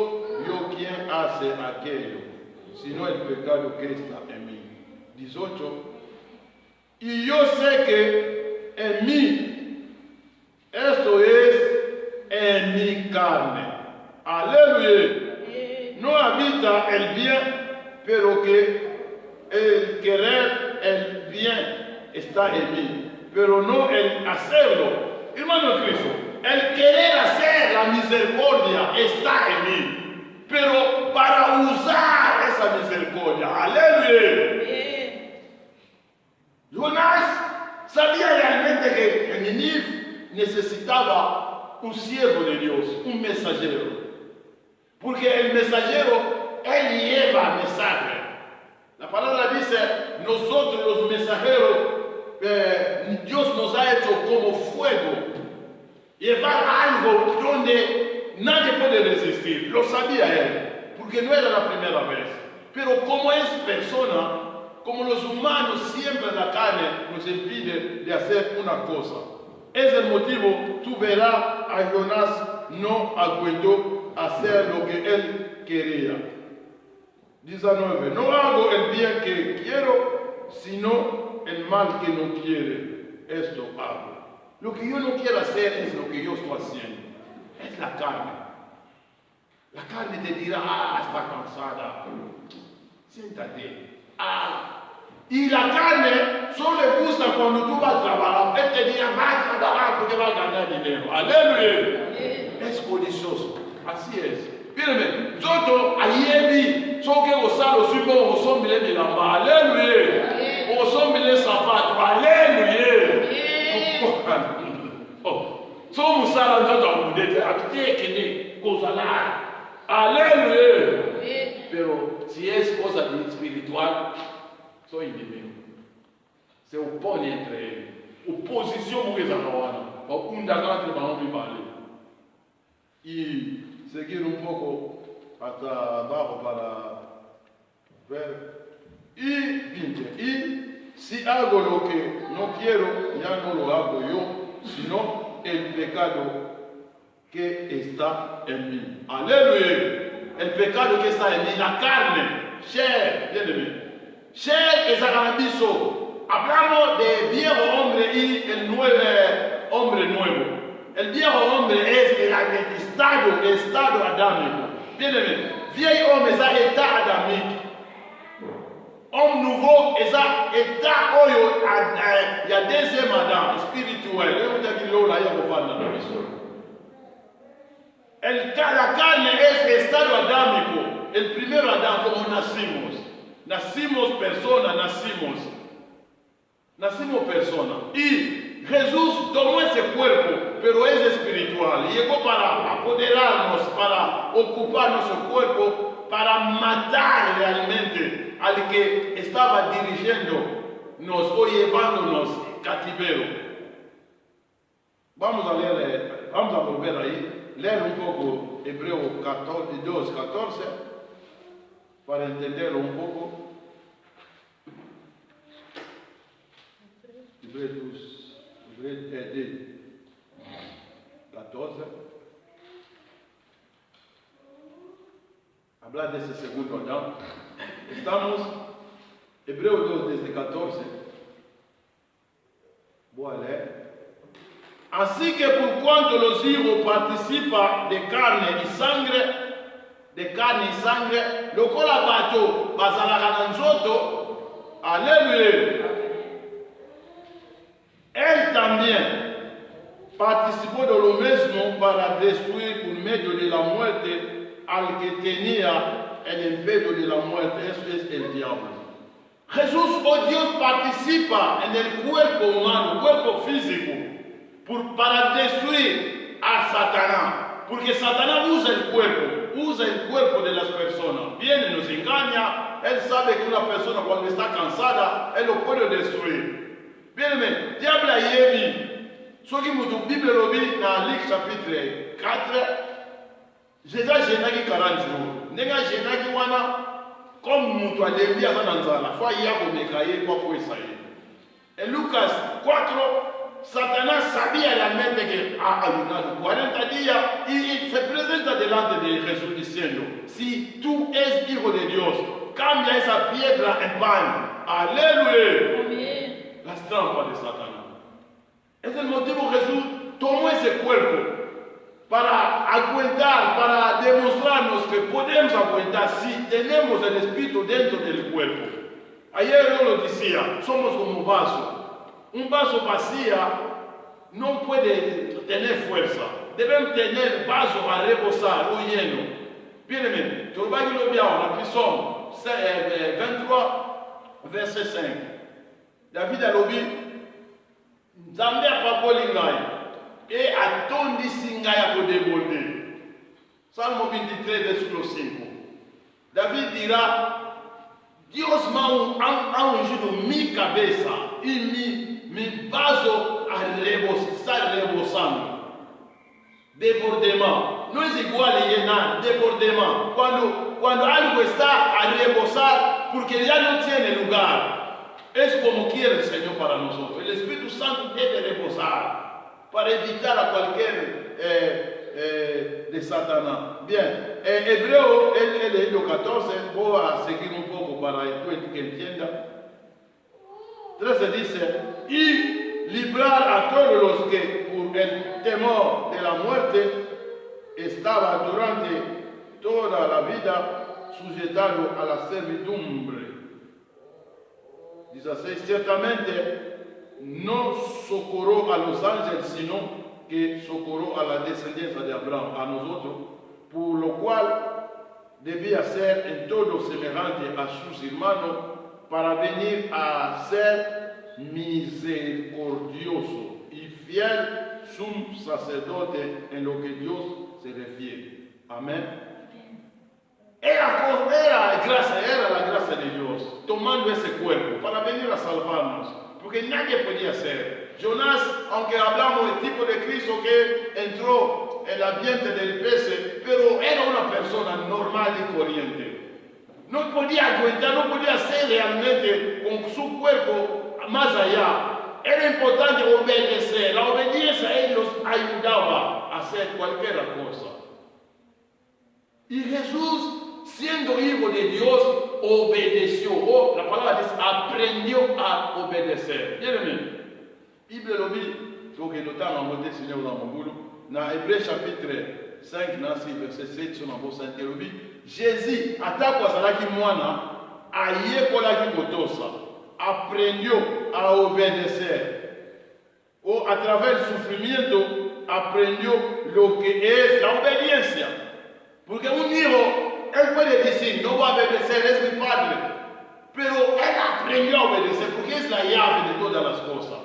yo quien hace aquello, sino el pecado que está en mí. 18. Y yo sé que en mí, esto es en mi carne. Aleluya. No habita el bien, pero que el querer el bien está en mí, pero no el hacerlo. Hermano Cristo, el querer hacer la misericordia está en mí, pero para usar esa misericordia, aleluya. Jonás sabía realmente que Nínive necesitaba un siervo de Dios, un mensajero, porque el mensajero, él lleva mensaje. La palabra dice, nosotros los mensajeros, Dios nos ha hecho como fuego. Llevar algo donde nadie puede resistir. Lo sabía él, porque no era la primera vez. Pero como es persona, como los humanos siempre la carne nos impide de hacer una cosa. Es el motivo, tú verás a Jonás no aguantó hacer lo que él quería. 19. No hago el bien que quiero, sino el mal que no quiere. Esto hago. Lo que yo no quiero hacer es lo que yo estoy haciendo. Es la carne. La carne te dirá, está cansada. Siéntate. Y la carne solo le gusta cuando tú vas a trabajar. Él te dirá, va a trabajar porque va a ganar dinero. Aleluya. Es codicioso. Así es. Mírame, nosotros ayer só que gostar os irmãos, os homens de lamba, aleluia. Os homens de sapato, aleluia. Somos salandos da mulher, a ter que nem coisa lá, aleluia. Pero si es cosa espiritual, son enemigos. Se opone entre ellos. Oposición que es ahora. Un dagante para un rival. Y seguir un poco hasta abajo para ver. Y 20. Y si hago lo que no quiero, ya no lo hago yo, sino el pecado que está en mí. Aleluya. El pecado que está en mí, la carne, chair, bien aimé. Chair es agarrabizo. Hablamos de viejo hombre y el hombre nuevo. El viejo hombre es el estado adámico. Bien aimé. Vieil homme es un état adamique. Homme nouveau est un état où il y a deuxième Adam spirituel. La carne es el estado adámico. El primer Adán, como nacimos. Nacimos persona. Y Jesús tomó ese cuerpo, pero es espiritual. Llegó para apoderarnos, para ocupar nuestro cuerpo, para matar realmente al que estaba dirigiéndonos o llevándonos cautiverio. Vamos a volver ahí, leer un poco Hebreo 2, 14, para entenderlo un poco. Hebreo 14. Hablar de ese segundo Adán. Estamos, Hebreo 2 desde 14. Voy a leer. Así que por cuanto los hijos participan de carne y sangre, lo cual abato basalaga nosotros, aleluya. Él también participó de lo mismo para destruir por medio de la muerte al que tenía el imperio de la muerte, eso es el diablo. Jesús, oh Dios, participa en el cuerpo humano, cuerpo físico, para destruir a Satanás. Porque Satanás usa el cuerpo de las personas. Viene, nos engaña, él sabe que una persona cuando está cansada, él lo puede destruir. Bien, diable a Yémi, ce qui m'a dit, Bible lo dit dans Luc chapitre 4, Jésus génaki 40 jours. Nega génaki wana, comme mutu alembi aza na nzala, fois ya komeka ye kwa kwesa ye. Et Lucas 4, Satanás sabía realmente que ayunado 40 días y se presenta delante de Jesús diciendo, si tú eres hijo de Dios, cambia esa piedra en pan. Aleluya. Amén. Las trampas de Satanás. Es el motivo que Jesús tomó ese cuerpo para aguantar, para demostrarnos que podemos aguantar si tenemos el Espíritu dentro del cuerpo. Ayer yo lo decía, somos como un vaso. Un vaso vacío no puede tener fuerza. Debemos tener vaso a rebosar o lleno. Bien, tu vas a lo ahora, la Psalm 23, verset 5. David a lobi, Nzambe a papoli ngai, et atondisi ngai a déborder. Salmo 23, verset 5. David dira, Dios ha ungido mi cabeza y mi vaso está rebosando. Desbordement. No es igual a llenar, desbordement. Cuando algo está a rebosar, porque ya no tiene lugar. Es como quiere el Señor para nosotros. El Espíritu Santo debe reposar para evitar a cualquier de Satanás. Bien, Hebreo, el leído 14, voy a seguir un poco para que entienda. 13 dice, y librar a todos los que por el temor de la muerte estaban durante toda la vida sujetados a la servidumbre. Dice así, ciertamente no socorró a los ángeles, sino que socorró a la descendencia de Abraham, a nosotros, por lo cual debía ser en todo semejante a sus hermanos, para venir a ser misericordioso y fiel sumo sacerdote en lo que Dios se refiere. Amén. Era la gracia de Dios tomando ese cuerpo para venir a salvarnos, porque nadie podía hacer. Jonás, aunque hablamos del tipo de Cristo que entró en el ambiente del pez, pero era una persona normal y corriente. No podía aguantar, no podía hacer realmente con su cuerpo más allá. Era importante obedecer. La obediencia a ellos ayudaba a hacer cualquier cosa. Y Jesús, siendo hijo de Dios, obedeció. La palabra dice, aprendió a obedecer. Bien aimé. Bible lo dit, donc notamment en mode Seigneur dans mon boulot, dans Hébreu chapitre 5, verset 7, sur mon boss interrobé, Jésus, attaque à Salaki Moana, a yekolaki kotosa, aprendió a obedecer. O a través del sufrimiento, aprendió lo que es la obediencia. Porque un hijo, él puede decir, no va a obedecer, es mi padre. Pero él aprendió a obedecer porque es la llave de todas las cosas.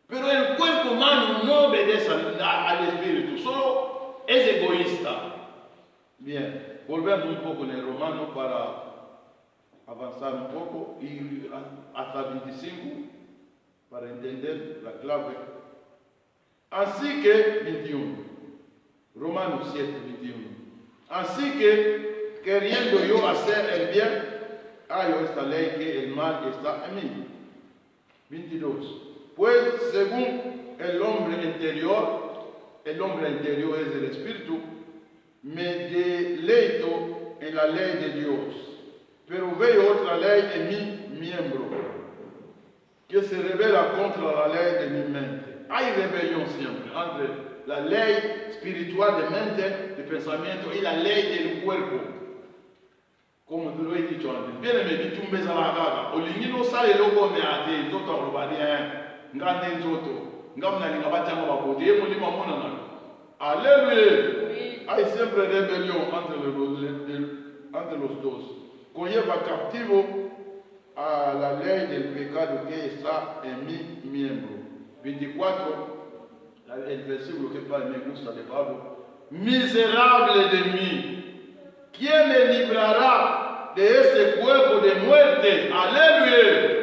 Pero el cuerpo humano no obedece al espíritu, solo es egoísta. Bien, volvemos un poco en el Romano para avanzar un poco y hasta 25 para entender la clave. Así que, 21, Romanos 7, 21. Así que, queriendo yo hacer el bien, hallo esta ley que el mal está en mí. 22. Pues según el hombre interior es el espíritu, me deleito en la ley de Dios, pero veo otra ley en mi miembro, que se revela contra la ley de mi mente. Hay rebelión siempre entre la ley espiritual de mente, de pensamiento, y la ley del cuerpo. Como te lo he dicho antes, bien me vi tumbes a la gaga, o l'ingino sale logo me ate, toto robadien. Ngande nzoto, ngamna ni ngabatanga bakote, ye mulima mona na. Alléluia. Hay siempre rebelión entre los dos. Conlleva captivo a la ley del pecado que está en mi miembro. 24, el versículo que me gusta de Pablo. Miserable de mí, ¿quién me librará de este cuerpo de muerte? Aleluya.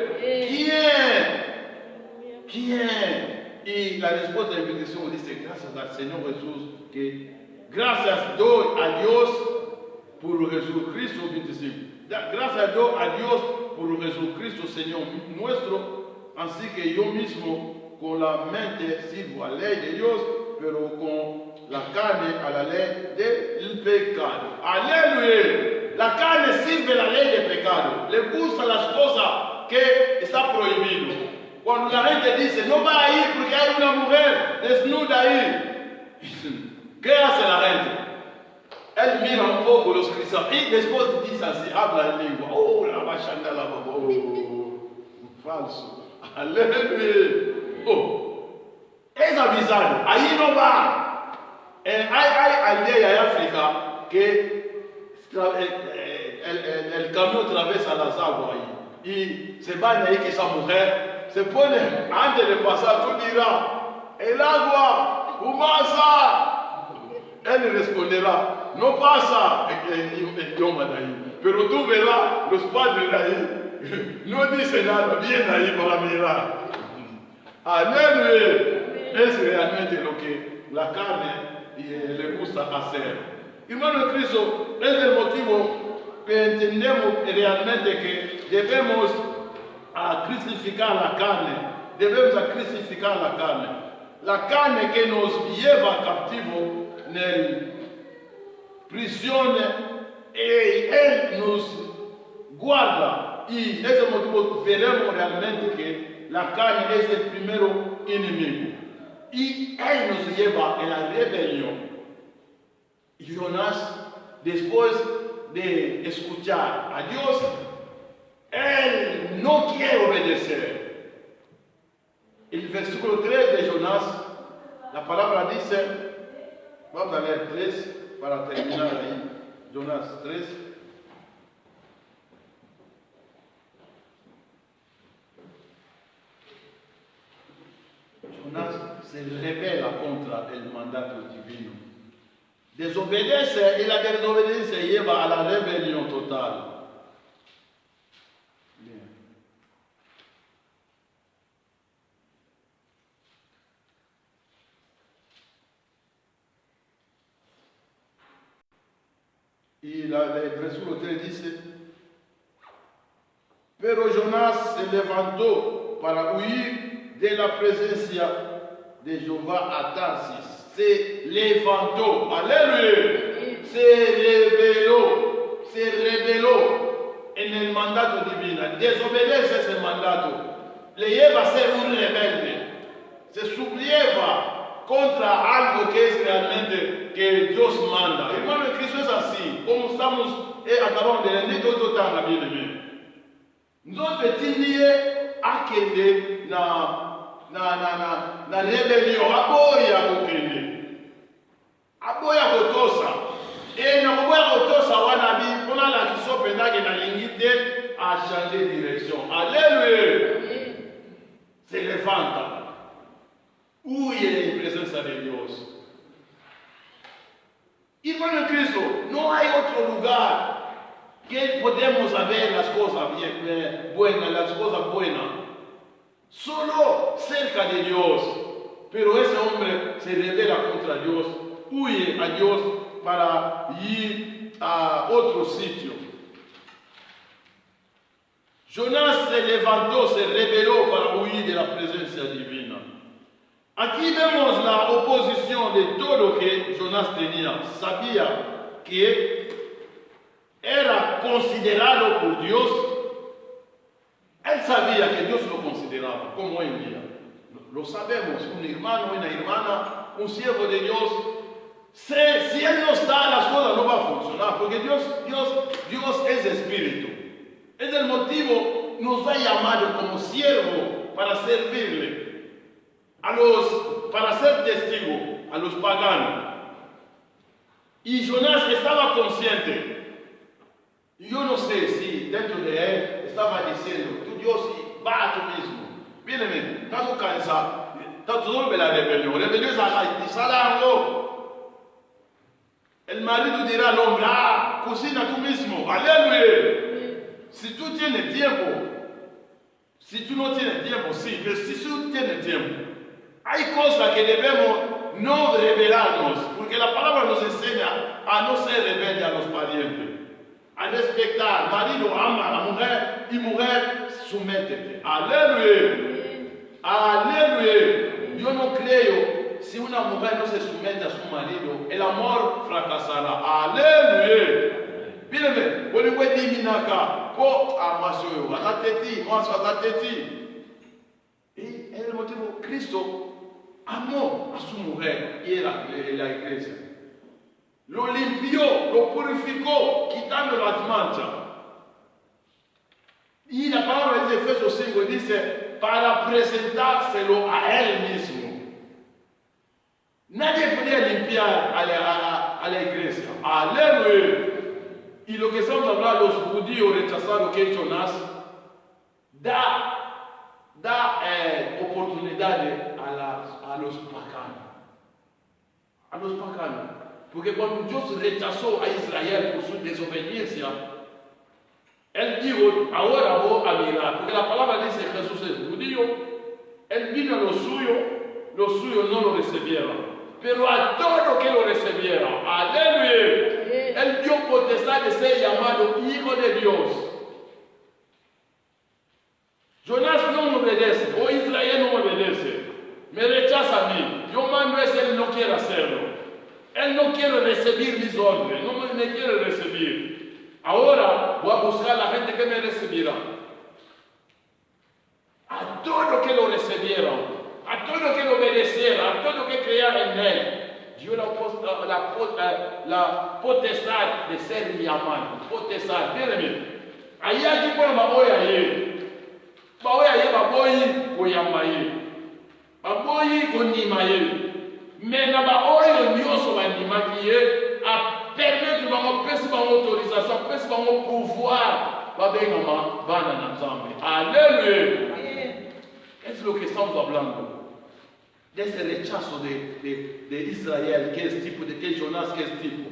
¿Quién? Y la respuesta de la bendición dice, gracias al Señor Jesús, que gracias doy a Dios por Jesucristo 25. Gracias doy a Dios por Jesucristo, Señor nuestro, así que yo mismo con la mente sirvo a la ley de Dios, pero con la carne a la ley del pecado. Aleluya. La carne sirve a la ley del pecado. Le gustan las cosas que está prohibido. Cuando la gente dice, no va ahí porque hay una mujer desnuda ahí. ¿Qué hace la gente? Él mira un poco los cristianos y después dice así, habla en lengua. Oh, la bachanda la baba. Oh, falso. Aleluya. Oh, es avisado. Ahí no va. Hay aldea en África que el camión atraviesa las aguas ahí. Y se baña ahí que esa mujer se pone, antes de pasar, tú dirás, el agua, Umasa. Él responderá, no pasa el idioma de ahí. Pero tú verás, los padres de ahí, no dicen nada, vienen ahí para mirar. Aleluya. Es realmente lo que la carne le gusta hacer. Hermano Cristo, es el motivo que entendemos realmente que debemos a crucificar la carne. Debemos a crucificar la carne. La carne que nos lleva captivo en la prisión y Él nos guarda. Y ese motivo veremos realmente que la carne es el primer enemigo. Y Él nos lleva en la rebelión. Jonás, después de escuchar a Dios, él no quiere obedecer. El versículo 3 de Jonás, la palabra dice, vamos a leer 3 para terminar ahí. Jonás 3. Jonás se rebela contra el mandato divino. Désobéissance, et la désobéissance est à la rébellion totale. Bien. Et le verset 3 dit, Pero Jonas se levantó para huir de la presencia de Jehová a Tarsis. Se levantó, alléluia, se rebeló en el mandato divino, desobedece ese mandato, le lleva a ser un rebelde, se subleva contra algo que es realmente que Dios manda. Hermano, en Cristo es así, como acabamos de leer, todo está en la Biblia. Nosotros tenemos a que na rebelión, aboya kotosa et na aboya kotosa wana bi pona la kiso penda ke na lingite a changer de direction. Alléluia. Se levanta. Huye en presencia de Dios. Hermano en Cristo, no hay otro lugar que podemos ver las cosas bien buenas, las cosas buenas. Solo cerca de Dios. Pero ese hombre se revela contra Dios, huye a Dios para ir a otro sitio. Jonás se levantó, se rebeló para huir de la presencia divina. Aquí vemos la oposición de todo lo que Jonás tenía. Sabía que era considerado por Dios. Él sabía que Dios lo consideraba como hoy en día. Lo sabemos, un hermano, una hermana, un siervo de Dios. Si Él no está, las cosas no van a funcionar, porque Dios es espíritu. Es el motivo, nos ha llamado como siervo para servirle, para ser testigo a los paganos. Y Jonás estaba consciente. Yo no sé si dentro de él estaba diciendo, tú Dios, va a tú mismo. Bien, caso cansa, todo la rebelión. Rebelión es algo. El marido dirá al hombre, cocina tú mismo. Aleluya. Si tú tienes tiempo, si tú no tienes tiempo, sí, pero si tú tienes tiempo, hay cosas que debemos no rebelarnos, porque la palabra nos enseña a no ser rebelde a los parientes, a respetar. Marido ama a la mujer y mujer sométete. Aleluya. Aleluya. Yo no creo si una mujer no se somete a su marido, el amor fracasará. Aleluya. Bien, bueno, voy a decir acá, y el motivo, Cristo amó a su mujer y era la iglesia. Lo limpió, lo purificó, quitando las manchas. Y la palabra de Efesios 5 dice, para presentárselo a él mismo. Nadie podía limpiar a la iglesia. Aleluya. Y lo que estamos hablando, los judíos rechazaron que Jonás da oportunidades a los paganos. A los paganos. Porque cuando Dios rechazó a Israel por su desobediencia, Él dijo, ahora voy a mirar. Porque la palabra dice que Jesús es judío. Él vino a los suyos no lo recibieron. Pero a todo que lo recibieron, aleluya, Él dio potestad de ser llamado Hijo de Dios. Jonás no me obedece, o Israel no me obedece, me rechaza a mí. Yo mando a él no quiere hacerlo. Él no quiere recibir mis órdenes, no me quiere recibir. Ahora voy a buscar a la gente que me recibirá. A todo que lo recibieron, a todo que lo obedeciera, a todo que creara en él, dio la potestad de ser llamado. Potestad, mírenme. Ahí aquí por la voy a ir. Voy a ir, voy a ir. Voy con Nimaye. Mais na ba oyo nyoso ba Nimaye a permettre bango pesi bango autorisation, pesi bango pouvoir ba bengama bana na Nzambe. Alléluia. Es lo que estamos hablando. de ese rechazo de Israel, que es tipo, de que Jonás, que es tipo.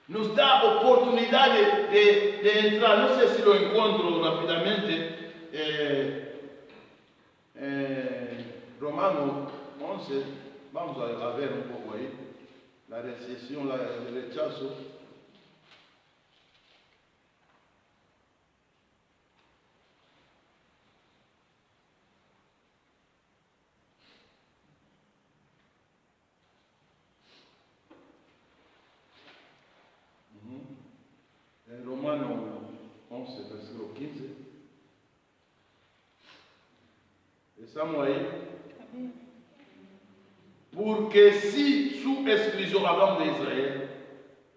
Nos da oportunidad de entrar, no sé si lo encuentro rápidamente, Romano 11, vamos a ver un poco ahí, la recesión, el rechazo. En Romano 11, versículo 15. Estamos ahí. Porque si su exclusión, hablamos de Israel,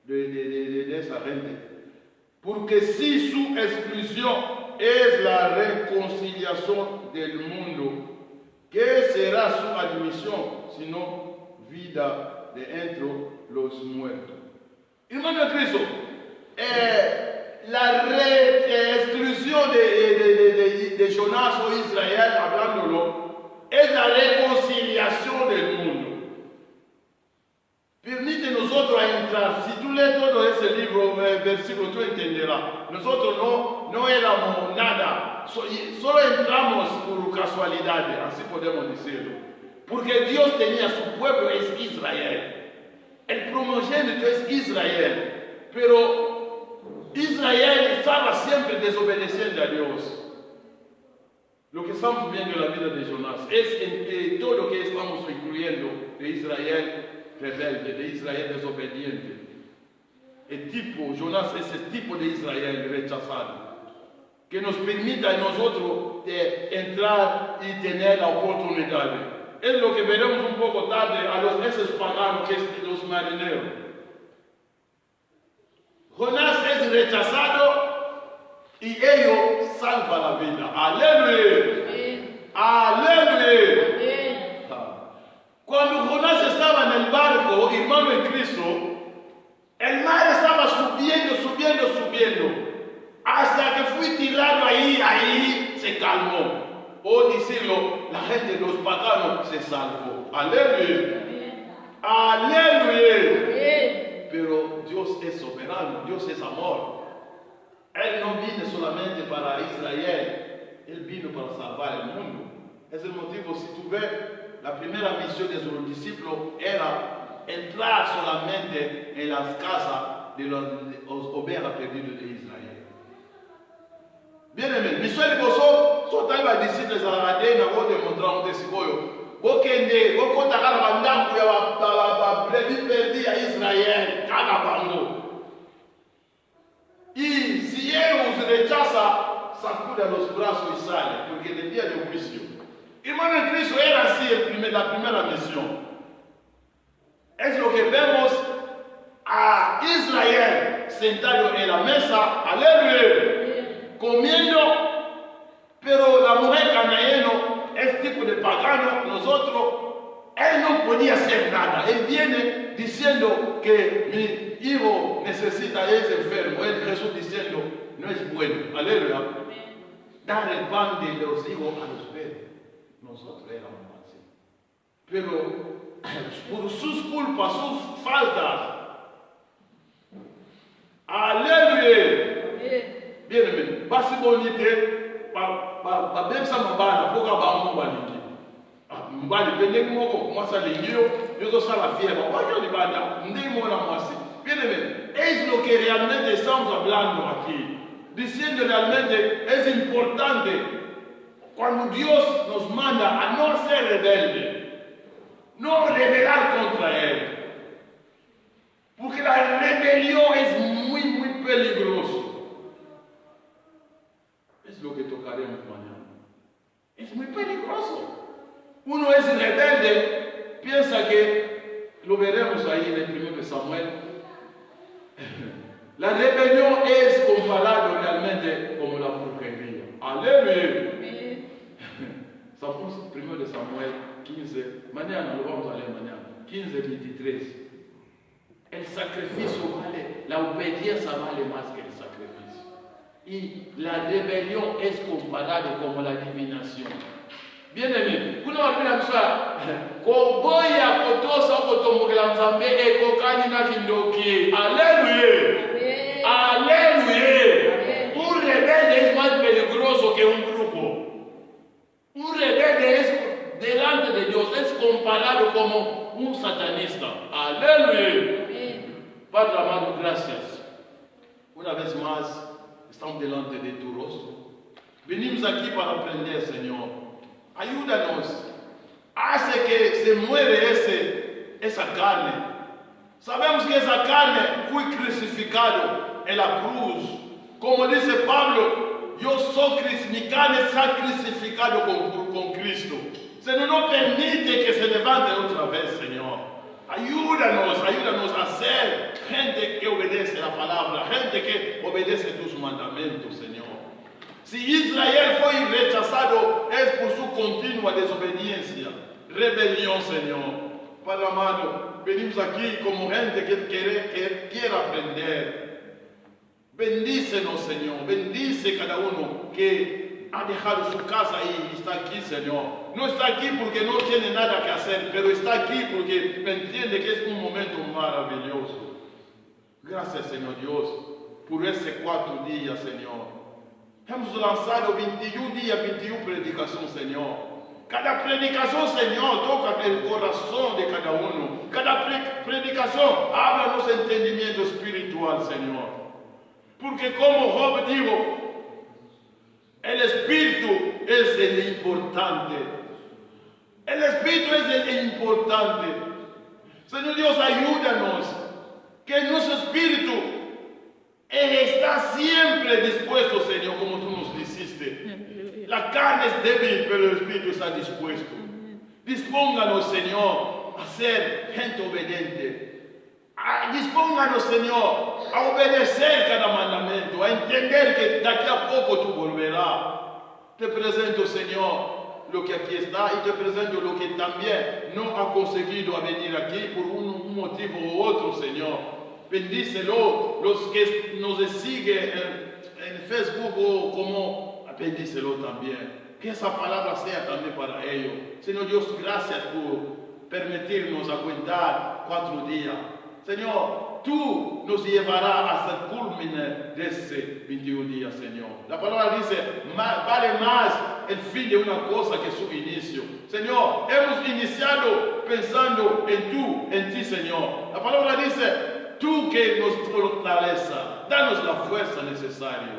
de esa gente, porque si su exclusión es la reconciliación del mundo, ¿qué será su admisión sino vida de entre los muertos? Hermano Cristo, la exclusión de Jonás o Israel, hablándolo, es la reconciliación del mundo. Permite nosotros entrar. Si tú lees todo ese libro, versículo, tú entenderás. Nosotros no éramos nada, solo entramos por casualidad, así podemos decirlo. Porque Dios tenía su pueblo, es Israel. El primogénito es Israel. Pero Israel estaba siempre desobedeciendo a Dios. Lo que estamos viendo en la vida de Jonás es en todo lo que estamos incluyendo de Israel rebelde, de Israel desobediente. El tipo, Jonás es el tipo de Israel rechazado, que nos permite a nosotros entrar y tener la oportunidad. Es lo que veremos un poco tarde a esos paganos, que es los marineros. Jonás es rechazado y ellos salvan la vida. ¡Aleluya! ¡Aleluya! Cuando Jonás estaba en el barco, hermano en Cristo, el mar estaba subiendo, hasta que fui tirado ahí se calmó. O decirlo, la gente, los paganos, se salvó. Aleluya. Aleluya. Pero Dios es soberano, Dios es amor. Él no vino solamente para Israel, Él vino para salvar el mundo. Es el motivo, si tú ves, la primera misión de sus discípulos era entrar solamente en las casas de las ovejas perdidas de Israel. Bien, misión de vosotros, son tal vez discípulos a la cadena, vos demostrar un testimonio. Vos que vos contacar la bandera para perder a Israel, cada bando. Y si ellos rechazan, sacudan los brazos y salen, porque el día de juicio. Hermano en Cristo era así la primera misión. Es lo que vemos a Israel sentado en la mesa, aleluya, comiendo, pero la mujer cananeana es tipo de pagano, nosotros, él no podía hacer nada. Él viene diciendo que mi hijo necesita, es enfermo. Él Jesús diciendo, no es bueno, aleluya. Dar el pan de los hijos a los bebés. Nosotros éramos así. Pero por sus culpas, sus faltas. Aleluya. Bien, basi bonite, pa bem sa mabana, pouca ba mo baliki. Mbali pende moko, mwasa lingio, yo sala fiera. Wajo ni banda, ndei mona mwasi. Bien, es lo que realmente estamos hablando aquí. Diciendo realmente es importante. Cuando Dios nos manda a no ser rebelde, no rebelar contra Él. Porque la rebelión es muy peligroso. Es lo que tocaremos mañana. Es muy peligroso. Uno es rebelde, piensa que, lo veremos ahí en el 1 Samuel. La rebelión es comparado realmente como la brujería. Aleluya. Estamos 1 Samuel 15, mañana lo vamos a leer mañana, 15:23. El sacrificio vale, la obediencia vale más que el sacrificio. Y la rebelión es comparada como la adivinación. Bien-aimé, vous n'avez pas vu ça. Koboya kotosa kotombokela nzambe ekokani na kindoki. Alléluia. Alléluia. Un rebelde es más peligroso que un grupo. Un rebelde es delante de Dios, es comparado como un satanista. Aleluya. Padre amado, gracias. Una vez más, estamos delante de tu rostro. Venimos aquí para aprender, Señor. Ayúdanos. Hace que se muere esa carne. Sabemos que esa carne fue crucificado en la cruz. Como dice Pablo, yo soy mi carne está crucificado con Cristo. Señor, no permite que se levante otra vez, Señor. Ayúdanos a ser gente que obedece la palabra, gente que obedece tus mandamientos, Señor. Si Israel fue rechazado, es por su continua desobediencia, rebelión, Señor. Padre amado, venimos aquí como gente que quiere aprender. Bendícenos, Señor. Bendice cada uno que ha dejado su casa y está aquí, Señor. No está aquí porque no tiene nada que hacer, pero está aquí porque entiende que es un momento maravilloso. Gracias, Señor Dios, por ese 4 días, Señor. Hemos lanzado 21 días, 21 predicaciones, Señor. Cada predicación, Señor, toca el corazón de cada uno. Cada predicación habla nuestro entendimiento espiritual, Señor. Porque como Job dijo, el espíritu es el importante. El espíritu es el importante. Señor Dios, ayúdanos. Que nuestro espíritu está siempre dispuesto, Señor, como tú nos dijiste. La carne es débil, pero el espíritu está dispuesto. Dispónganos, Señor, a ser gente obediente. Dispónganos, Señor, a obedecer cada mandamiento, a entender que de aquí a poco tú volverás. Te presento, Señor, lo que aquí está y te presento lo que también no ha conseguido venir aquí por un motivo u otro, Señor. Bendícelo, los que nos siguen en Facebook o como, bendícelo también. Que esa palabra sea también para ellos. Señor Dios, gracias por permitirnos aguantar 4 días. Señor, tú nos llevarás hasta el culmine de ese 21 días, Señor. La palabra dice, vale más el fin de una cosa que su inicio. Señor, hemos iniciado pensando en ti, Señor. La palabra dice, tú que nos fortaleza, danos la fuerza necesaria.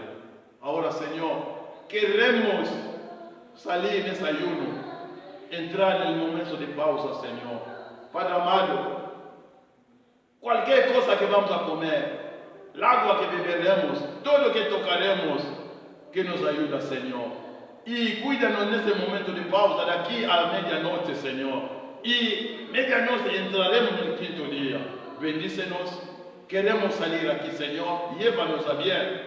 Ahora, Señor, queremos salir en ese ayuno, entrar en el momento de pausa, Señor. Padre amado, cualquier cosa que vamos a comer, el agua que beberemos, todo lo que tocaremos, que nos ayuda, Señor. Y cuídanos en este momento de pausa, de aquí a la medianoche, Señor. Y medianoche entraremos en el 5.º día. Bendícenos, queremos salir aquí, Señor, llévanos a bien.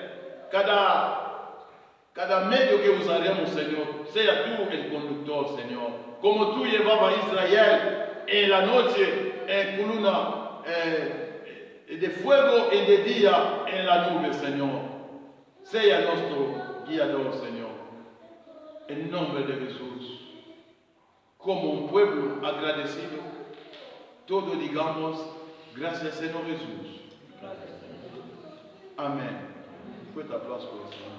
Cada medio que usaremos, Señor, sea tú el conductor, Señor. Como tú llevabas a Israel en la noche en columna de fuego y de día en la nube, Señor. Sea nuestro guiador, Señor. En nombre de Jesús. Como un pueblo agradecido, todos digamos, gracias, Señor Jesús. Amén. Fuerte aplauso por el Señor.